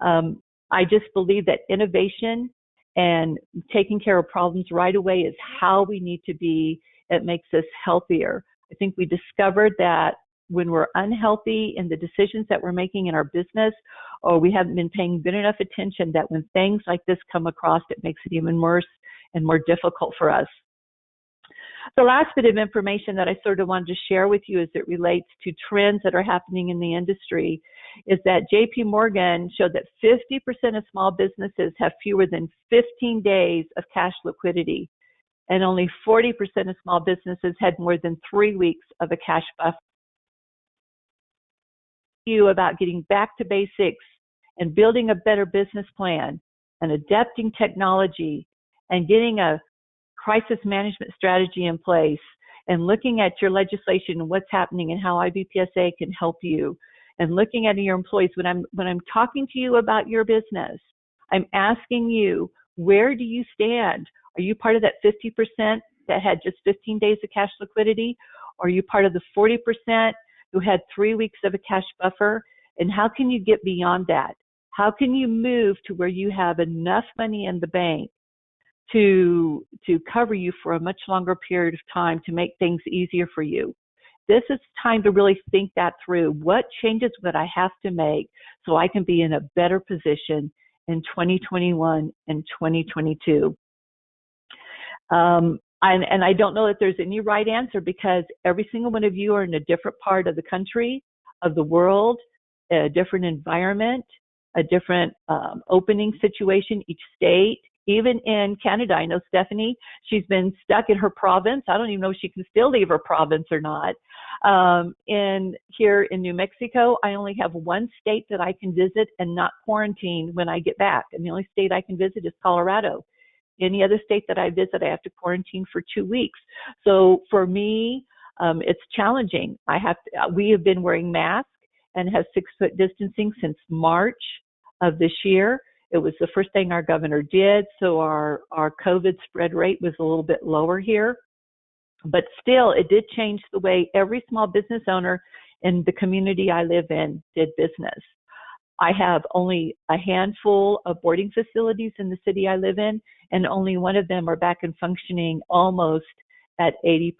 I just believe that innovation and taking care of problems right away is how we need to be. It makes us healthier. I think we discovered that when we're unhealthy in the decisions that we're making in our business, or we haven't been paying good enough attention, that when things like this come across, it makes it even worse and more difficult for us. The last bit of information that I sort of wanted to share with you as it relates to trends that are happening in the industry is that JP Morgan showed that 50% of small businesses have fewer than 15 days of cash liquidity, and only 40% of small businesses had more than 3 weeks of a cash buffer. You about getting back to basics and building a better business plan and adapting technology and getting a crisis management strategy in place and looking at your legislation and what's happening and how Ib Psa can help you, and looking at your employees. When I'm talking to you about your business, I'm asking you, where do you stand? Are you part of that 50% that had just 15 days of cash liquidity? Or are you part of the 40% who had 3 weeks of a cash buffer? And how can you get beyond that? How can you move to where you have enough money in the bank to cover you for a much longer period of time, to make things easier for you? This is time to really think that through. What changes would I have to make so I can be in a better position in 2021 and 2022? And I don't know that there's any right answer, because every single one of you are in a different part of the country, of the world, a different environment, a different opening situation, each state. Even in Canada, I know Stephanie, she's been stuck in her province. I don't even know if she can still leave her province or not. Here in New Mexico, I only have one state that I can visit and not quarantine when I get back. And the only state I can visit is Colorado. Any other state that I visit, I have to quarantine for 2 weeks. So for me, it's challenging. We have been wearing masks and have 6-foot distancing since March of this year. It was the first thing our governor did, so our COVID spread rate was a little bit lower here. But still, it did change the way every small business owner in the community I live in did business. I have only a handful of boarding facilities in the city I live in, and only one of them are back and functioning almost at 80%.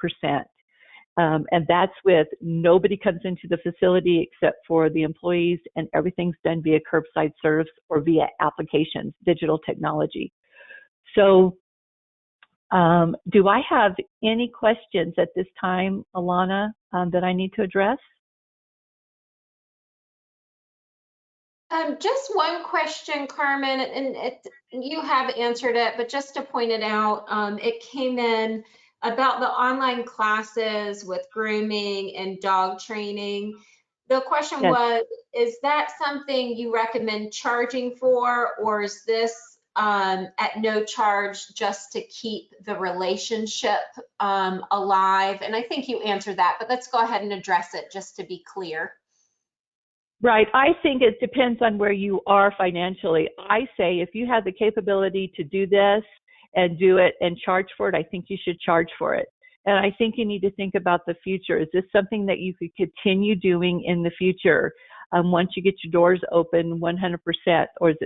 And that's with nobody comes into the facility except for the employees, and everything's done via curbside service or via applications, digital technology. So do I have any questions at this time, Alana, that I need to address? Just one question, Carmen, and you have answered it, but just to point it out, it came in about the online classes with grooming and dog training. The question was, is that something you recommend charging for, or is this at no charge just to keep the relationship alive? And I think you answered that, but let's go ahead and address it just to be clear. Right. I think it depends on where you are financially. I say if you have the capability to do this and do it and charge for it, I think you should charge for it. And I think you need to think about the future. Is this something that you could continue doing in the future once you get your doors open 100%? Or is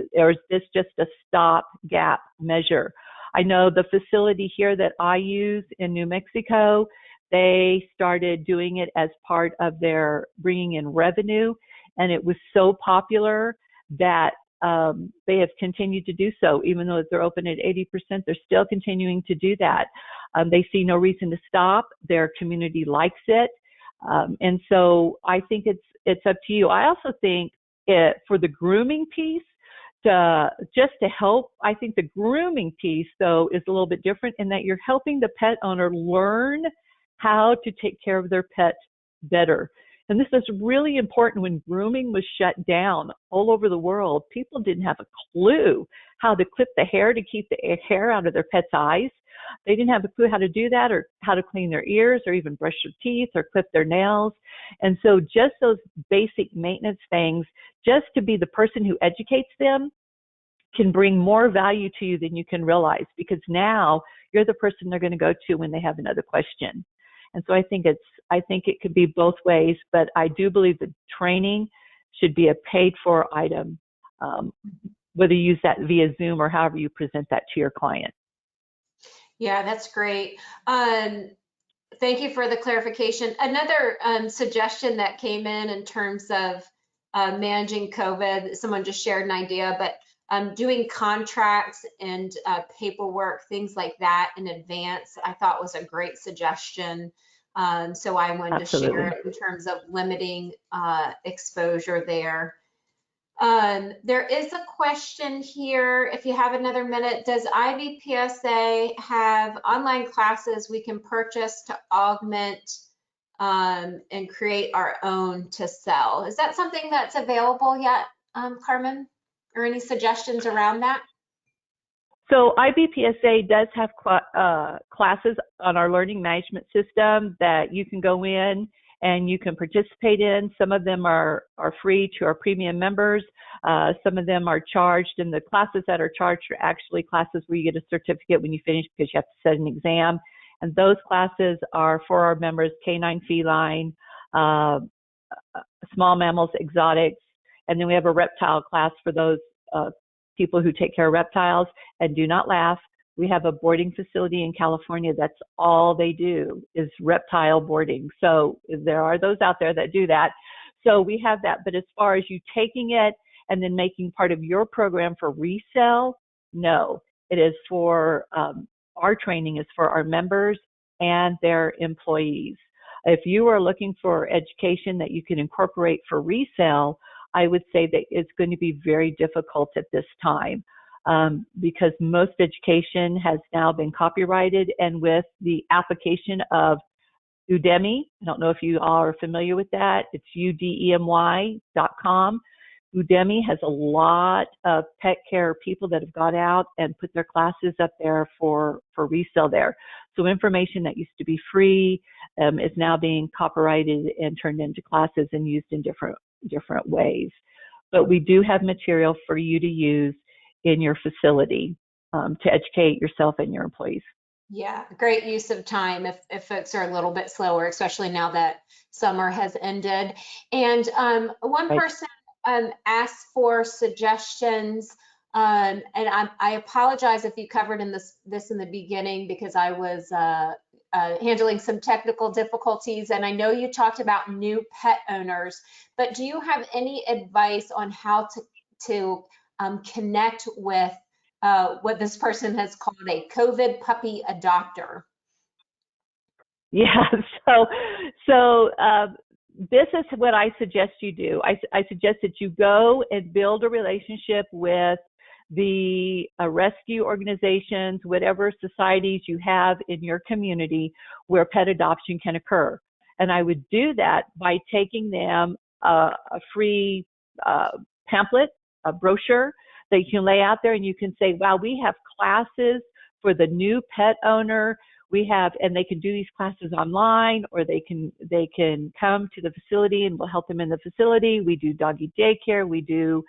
this just a stopgap measure? I know the facility here that I use in New Mexico, they started doing it as part of their bringing in revenue. And it was so popular that they have continued to do so. Even though they're open at 80%, they're still continuing to do that. They see no reason to stop. Their community likes it. And so I think it's up to you. I also think for the grooming piece, just to help, I think the grooming piece, though, is a little bit different in that you're helping the pet owner learn how to take care of their pet better. And this is really important. When grooming was shut down all over the world, people didn't have a clue how to clip the hair to keep the hair out of their pet's eyes. They didn't have a clue how to do that, or how to clean their ears, or even brush their teeth, or clip their nails. And so just those basic maintenance things, just to be the person who educates them, can bring more value to you than you can realize, because now you're the person they're going to go to when they have another question. And so I think it could be both ways, but I do believe that training should be a paid for item, whether you use that via Zoom or however you present that to your client. Yeah, that's great. Thank you for the clarification. Another suggestion that came in terms of managing COVID, someone just shared an idea, but doing contracts and paperwork, things like that in advance, I thought was a great suggestion. So I wanted Absolutely. to share it in terms of limiting exposure there. There is a question here, if you have another minute, does Ib Psa have online classes we can purchase to augment and create our own to sell? Is that something that's available yet, Carmen? Or any suggestions around that? So Ibby Psa does have classes on our learning management system that you can go in and you can participate in. Some of them are free to our premium members. Some of them are charged, and the classes that are charged are actually classes where you get a certificate when you finish, because you have to set an exam. And those classes are for our members: canine, feline, small mammals, exotics, and then we have a reptile class for those people who take care of reptiles. And do not laugh, we have a boarding facility in California that's all they do is reptile boarding. So there are those out there that do that. So we have that. But as far as you taking it and then making part of your program for resale, no, it is for our training is for our members and their employees. If you are looking for education that you can incorporate for resale, I would say that it's going to be very difficult at this time, because most education has now been copyrighted, and with the application of Udemy, I don't know if you all are familiar with that, it's udemy.com. Udemy has a lot of pet care people that have got out and put their classes up there for resale there. So information that used to be free is now being copyrighted and turned into classes and used in different ways. But we do have material for you to use in your facility to educate yourself and your employees. Yeah, great use of time if folks are a little bit slower, especially now that summer has ended. And one Right. person asked for suggestions, and I apologize if you covered this in the beginning, because I was handling some technical difficulties, and I know you talked about new pet owners, but do you have any advice on how to connect with what this person has called a COVID puppy adopter? Yeah, so this is what I suggest you do. I suggest that you go and build a relationship with the rescue organizations, whatever societies you have in your community where pet adoption can occur. And I would do that by taking them a free pamphlet, a brochure that you can lay out there, and you can say, wow, we have classes for the new pet owner. We have, and they can do these classes online, or they can come to the facility and we'll help them in the facility. We do doggy daycare, we do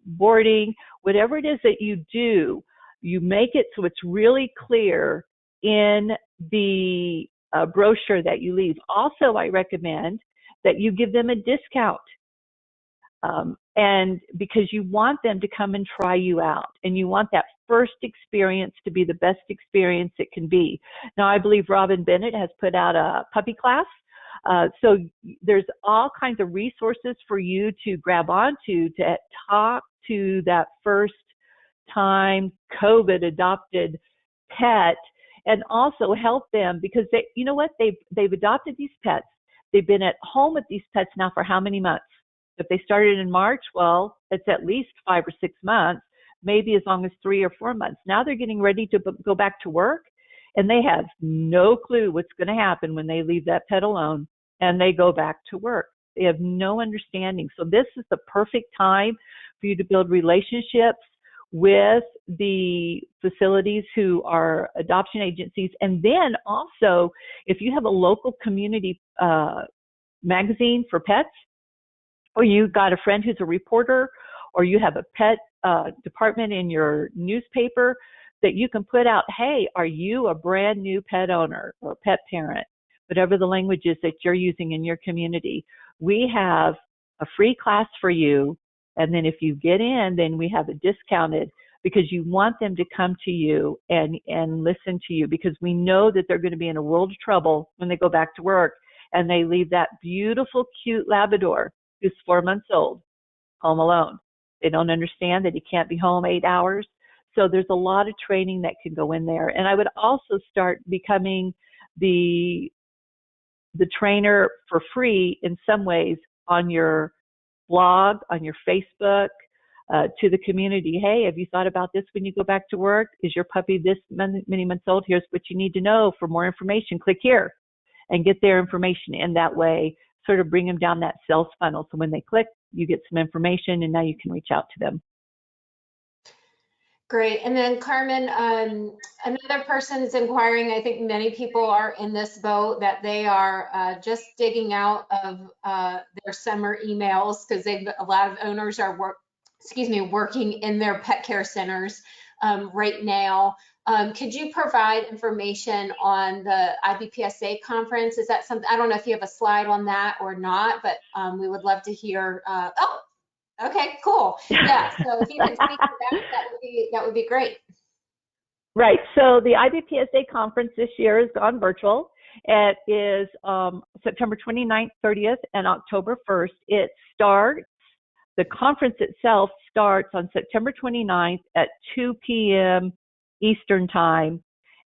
boarding, whatever it is that you do, you make it so it's really clear in the brochure that you leave. Also, I recommend that you give them a discount. And because you want them to come and try you out, and you want that first experience to be the best experience it can be. Now, I believe Robin Bennett has put out a puppy class. So there's all kinds of resources for you to grab onto to talk to that first time COVID adopted pet, and also help them, because they, you know what, they've adopted these pets. They've been at home with these pets now for how many months? If they started in March, well, it's at least 5 or 6 months, maybe as long as 3 or 4 months. Now they're getting ready to go back to work, and they have no clue what's going to happen when they leave that pet alone and they go back to work. They have no understanding. So this is the perfect time for you to build relationships with the facilities who are adoption agencies. And then also, if you have a local community magazine for pets, or you got a friend who's a reporter, or you have a pet department in your newspaper, that you can put out, hey, are you a brand new pet owner or pet parent, whatever the language is that you're using in your community. We have a free class for you. And then if you get in, then we have it discounted, because you want them to come to you and listen to you, because we know that they're going to be in a world of trouble when they go back to work and they leave that beautiful, cute Labrador who's 4 months old home alone. They don't understand that he can't be home 8 hours. So there's a lot of training that can go in there. And I would also start becoming the trainer for free in some ways on your blog, on your Facebook, to the community. Hey, have you thought about this when you go back to work? Is your puppy this many months old? Here's what you need to know. For more information, click here and get their information. In that way, sort of bring them down that sales funnel. So when they click, you get some information and now you can reach out to them. Great. And then Carmen, another person is inquiring, I think many people are in this boat, that they are just digging out of their summer emails, because a lot of owners are working in their pet care centers right now. Could you provide information on the Ib Psa Conference? Is that something, I don't know if you have a slide on that or not, but we would love to hear. Oh, okay, cool. Yeah, so if you could speak to that would be great. Right. So the Ib Psa Conference this year has gone virtual. It is September 29th, 30th, and October 1st. The conference itself starts on September 29th at 2 p.m. Eastern Time,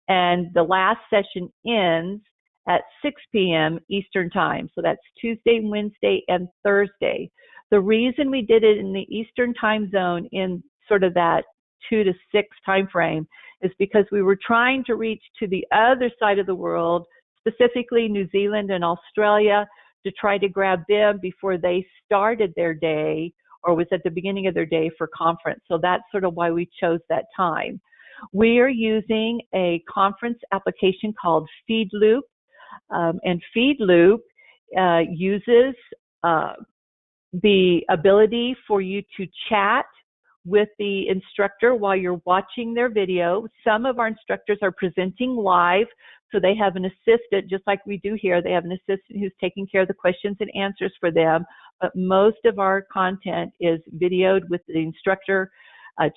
and the last session ends at 6 p.m. Eastern Time. So that's Tuesday, Wednesday, and Thursday. The reason we did it in the Eastern Time zone in sort of that 2 to 6 time frame is because we were trying to reach to the other side of the world, specifically New Zealand and Australia, to try to grab them before they started their day or was at the beginning of their day for conference. So that's sort of why we chose that time. We are using a conference application called FeedLoop, and FeedLoop uses the ability for you to chat with the instructor while you're watching their video. Some of our instructors are presenting live, so they have an assistant, just like we do here. They have an assistant who's taking care of the questions and answers for them, but most of our content is videoed with the instructor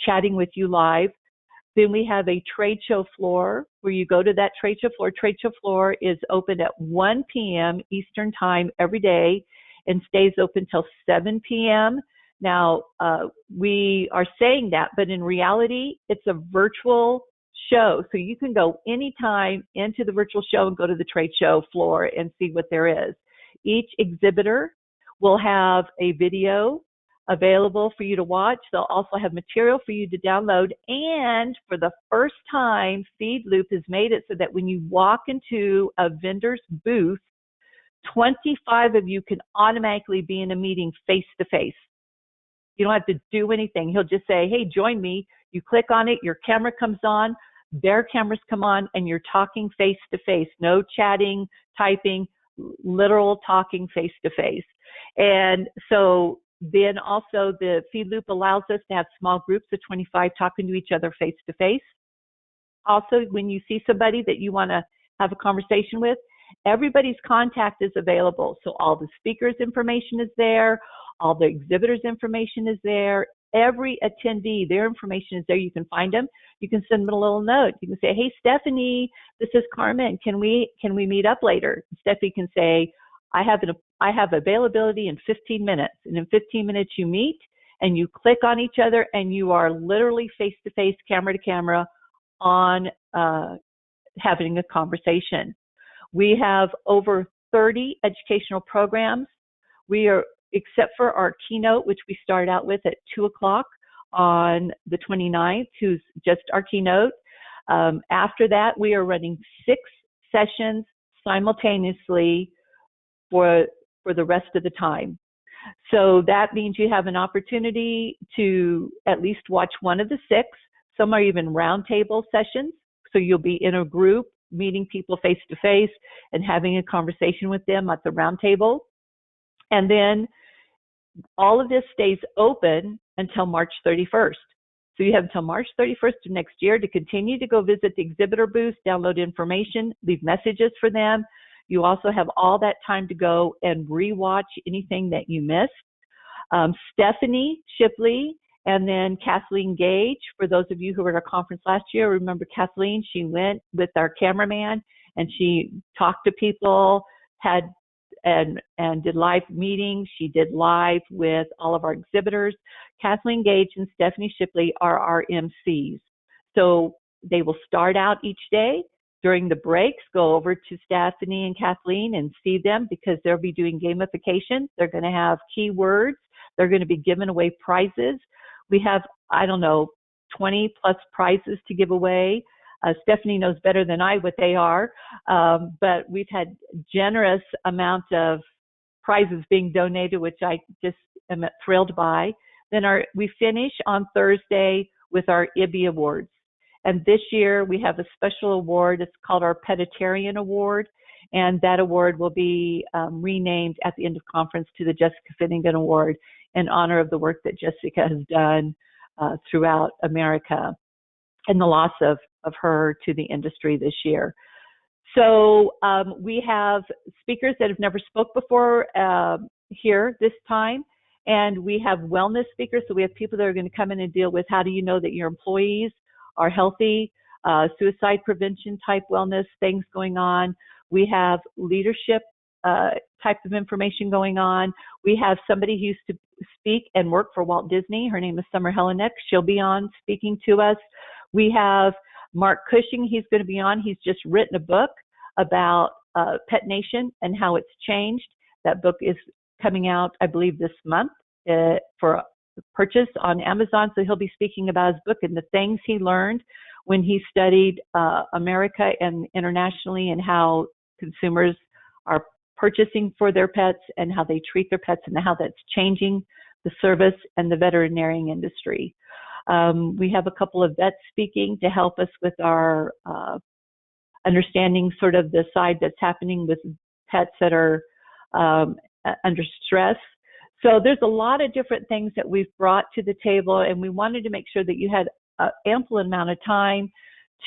chatting with you live. Then we have a trade show floor where you go to that trade show floor. Trade show floor is open at 1 p.m. Eastern Time every day and stays open till 7 p.m. Now, we are saying that, but in reality, it's a virtual show. So you can go anytime into the virtual show and go to the trade show floor and see what there is. Each exhibitor will have a video available for you to watch. They'll also have material for you to download. And for the first time, FeedLoop has made it so that when you walk into a vendor's booth, 25 of you can automatically be in a meeting face to face. You don't have to do anything. He'll just say, hey, join me. You click on it, your camera comes on, their cameras come on, and you're talking face to face. No chatting, typing, literal talking face to face. And so then also the FeedLoop allows us to have small groups of 25 talking to each other face to face. Also, when you see somebody that you want to have a conversation with, everybody's contact is available. So all the speakers' information is there. All the exhibitors' information is there. Every attendee, their information is there. You can find them. You can send them a little note. You can say, hey, Stephanie, this is Carmen. Can we meet up later? Stephanie can say, I have availability in 15 minutes. And in 15 minutes, you meet and you click on each other and you are literally face to face, camera to camera on having a conversation. We have over 30 educational programs. We are, except for our keynote, which we start out with at 2 o'clock on the 29th, who's just our keynote. After that, we are running 6 sessions simultaneously for the rest of the time. So that means you have an opportunity to at least watch one of the 6. Some are even roundtable sessions. So you'll be in a group, meeting people face to face and having a conversation with them at the roundtable. And then all of this stays open until March 31st. So you have until March 31st of next year to continue to go visit the exhibitor booths, download information, leave messages for them. You also have all that time to go and rewatch anything that you missed. Stephanie Shipley and then Kathleen Gage, for those of you who were at our conference last year, remember Kathleen, she went with our cameraman and she talked to people, and did live meetings. She did live with all of our exhibitors. Kathleen Gage and Stephanie Shipley are our MCs. So they will start out each day. During the breaks, go over to Stephanie and Kathleen and see them because they'll be doing gamification. They're going to have keywords. They're going to be giving away prizes. We have, 20 plus prizes to give away. Stephanie knows better than I what they are, but we've had generous amount of prizes being donated, which I just am thrilled by. Then we finish on Thursday with our Ibby Awards. And this year we have a special award. It's called our Peditarian Award. And that award will be renamed at the end of conference to the Jessica Finnegan Award in honor of the work that Jessica has done throughout America and the loss of her to the industry this year. So we have speakers that have never spoke before here this time. And we have wellness speakers. So we have people that are going to come in and deal with how do you know that your employees are healthy, suicide prevention type wellness things going on. We have leadership type of information going on. We have somebody who used to speak and work for Walt Disney. Her name is Summer Helenek. She'll be on speaking to us. We have Mark Cushing. He's going to be on. He's just written a book about Pet Nation and how it's changed. That book is coming out, I believe, this month for purchase on Amazon. So he'll be speaking about his book and the things he learned when he studied America and internationally and how consumers are purchasing for their pets and how they treat their pets and how that's changing the service and the veterinarian industry. We have a couple of vets speaking to help us with our understanding sort of the side that's happening with pets that are under stress. So there's a lot of different things that we've brought to the table, and we wanted to make sure that you had an ample amount of time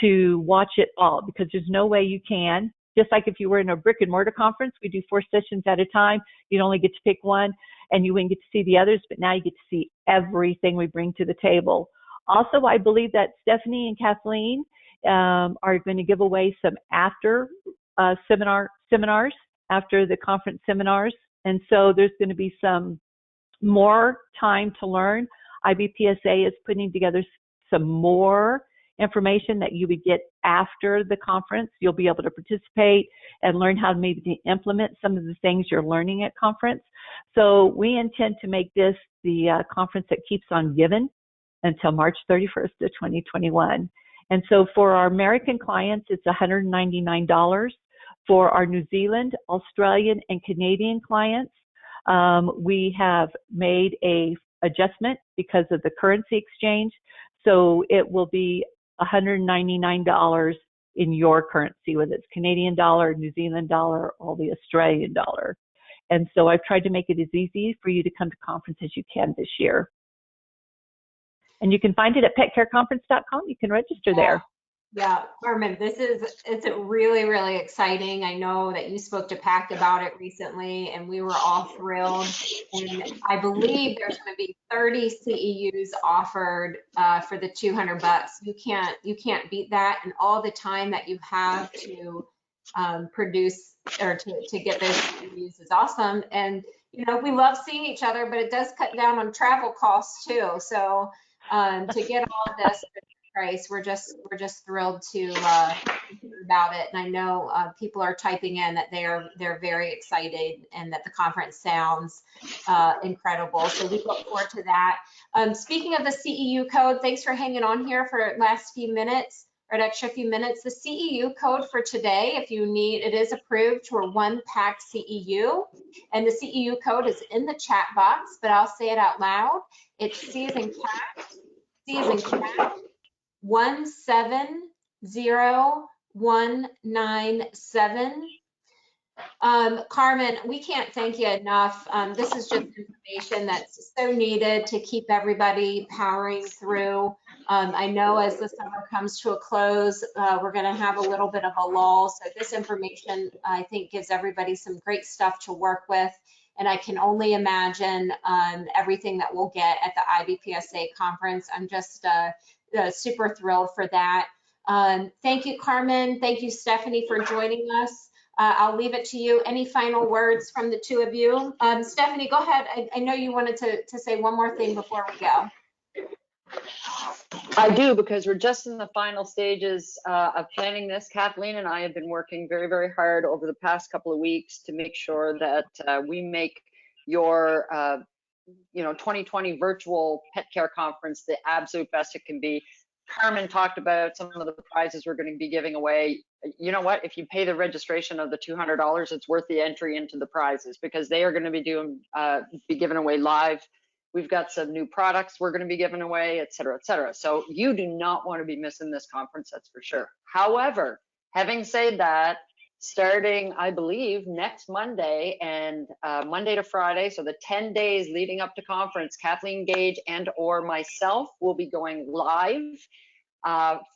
to watch it all, because there's no way you can. Just like if you were in a brick and mortar conference, we do 4 sessions at a time. You'd only get to pick one, and you wouldn't get to see the others, but now you get to see everything we bring to the table. Also, I believe that Stephanie and Kathleen are going to give away some after seminars, after the conference seminars. And so there's going to be some more time to learn. Ib Psa is putting together some more information that you would get after the conference. You'll be able to participate and learn how to maybe implement some of the things you're learning at conference. So we intend to make this the conference that keeps on giving until March 31st of 2021. And so for our American clients, it's $199. For our New Zealand, Australian, and Canadian clients, we have made a adjustment because of the currency exchange. So it will be $199 in your currency, whether it's Canadian dollar, New Zealand dollar, or the Australian dollar. And so I've tried to make it as easy for you to come to conference as you can this year. And you can find it at petcareconference.com. You can register there. Yeah, Carmen, it's really, really exciting. I know that you spoke to PAC about it recently, and we were all thrilled. And I believe there's going to be 30 CEUs offered for the $200. You can't beat that, and all the time that you have to produce or to get those CEUs is awesome. And we love seeing each other, but it does cut down on travel costs too. So to get all of this price, we're just thrilled to hear about it. And I know people are typing in that they're very excited and that the conference sounds incredible. So we look forward to that. Speaking of the CEU code, thanks for hanging on here for the last few minutes. or an extra few minutes. The CEU code for today, if you need, it is approved for 1 pack CEU. And the CEU code is in the chat box, but I'll say it out loud. It's C as in cat, 170197. Carmen, we can't thank you enough. This is just information that's so needed to keep everybody powering through. I know as the summer comes to a close, we're going to have a little bit of a lull. So this information, I think, gives everybody some great stuff to work with. And I can only imagine everything that we'll get at the Ib Psa Conference. I'm just super thrilled for that. Thank you, Carmen. Thank you, Stephanie, for joining us. I'll leave it to you. Any final words from the two of you? Stephanie, go ahead. I know you wanted to say one more thing before we go. I do, because we're just in the final stages of planning this. Kathleen and I have been working very, very hard over the past couple of weeks to make sure that we make your 2020 virtual pet care conference the absolute best it can be. Carmen talked about some of the prizes we're going to be giving away. You know what? If you pay the registration of the $200, it's worth the entry into the prizes, because they are going to be given away live. We've got some new products we're going to be giving away, et cetera, et cetera. So you do not want to be missing this conference, that's for sure. However, having said that, starting, I believe, next Monday and Monday to Friday, so the 10 days leading up to conference, Kathleen Gage and or myself will be going live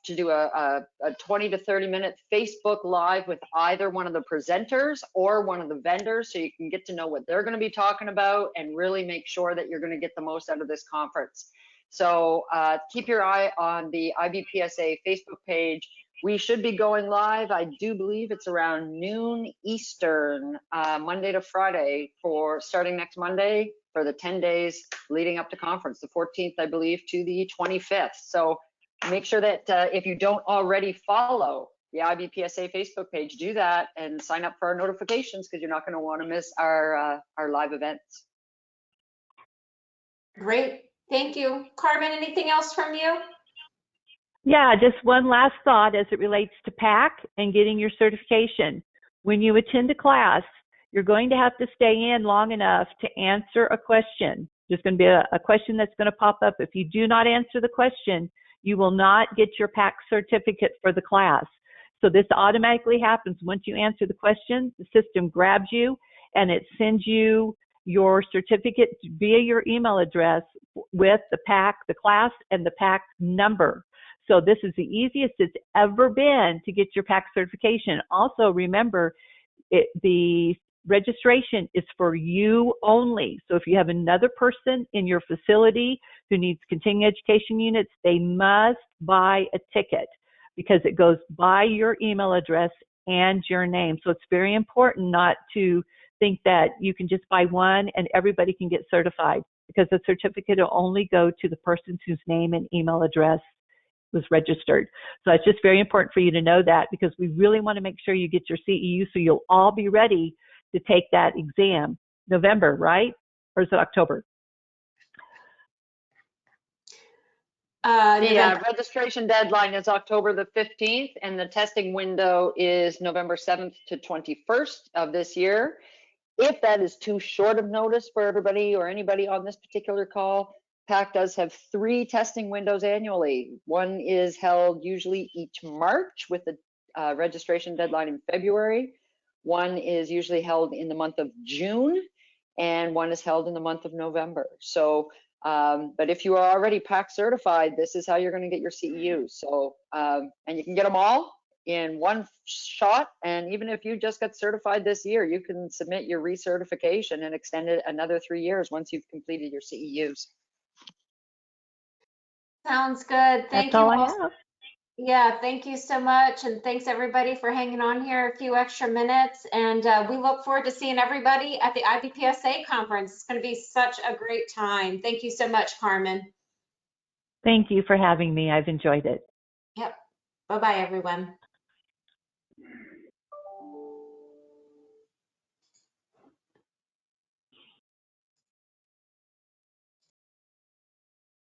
to do a 20 to 30 minute Facebook Live with either one of the presenters or one of the vendors, so you can get to know what they're going to be talking about and really make sure that you're going to get the most out of this conference. So keep your eye on the Ib Psa Facebook page. We should be going live, I do believe it's around noon Eastern, Monday to Friday, for starting next Monday for the 10 days leading up to conference, the 14th, I believe, to the 25th. So make sure that if you don't already follow the Ib Psa Facebook page, do that and sign up for our notifications, because you're not going to want to miss our live events. Great. Thank you. Carmen, anything else from you? Yeah, just one last thought as it relates to PAC and getting your certification. When you attend a class, you're going to have to stay in long enough to answer a question. There's going to be a question that's going to pop up. If you do not answer the question, you will not get your PAC certificate for the class. So this automatically happens. Once you answer the question, the system grabs you and it sends you your certificate via your email address with the PAC, the class, and the PAC number. So this is the easiest it's ever been to get your PAC certification. Also, remember, the registration is for you only. So if you have another person in your facility who needs continuing education units, they must buy a ticket, because it goes by your email address and your name. So it's very important not to think that you can just buy one and everybody can get certified, because the certificate will only go to the person whose name and email address was registered. So it's just very important for you to know that, because we really want to make sure you get your CEU so you'll all be ready to take that exam. November, right? Or is it October? The registration deadline is October the 15th, and the testing window is November 7th to 21st of this year. If that is too short of notice for everybody or anybody on this particular call, PAC does have 3 testing windows annually. One is held usually each March with the registration deadline in February. One is usually held in the month of June, and one is held in the month of November. So, but if you are already PAC certified, this is how you're going to get your CEUs. So, and you can get them all in one shot. And even if you just got certified this year, you can submit your recertification and extend it another 3 years once you've completed your CEUs. Sounds good. Thank That's all you I all. have. Yeah, thank you so much. And thanks everybody for hanging on here a few extra minutes. And we look forward to seeing everybody at the Ib Psa Conference. It's going to be such a great time. Thank you so much, Carmen. Thank you for having me. I've enjoyed it. Yep. Bye-bye, everyone.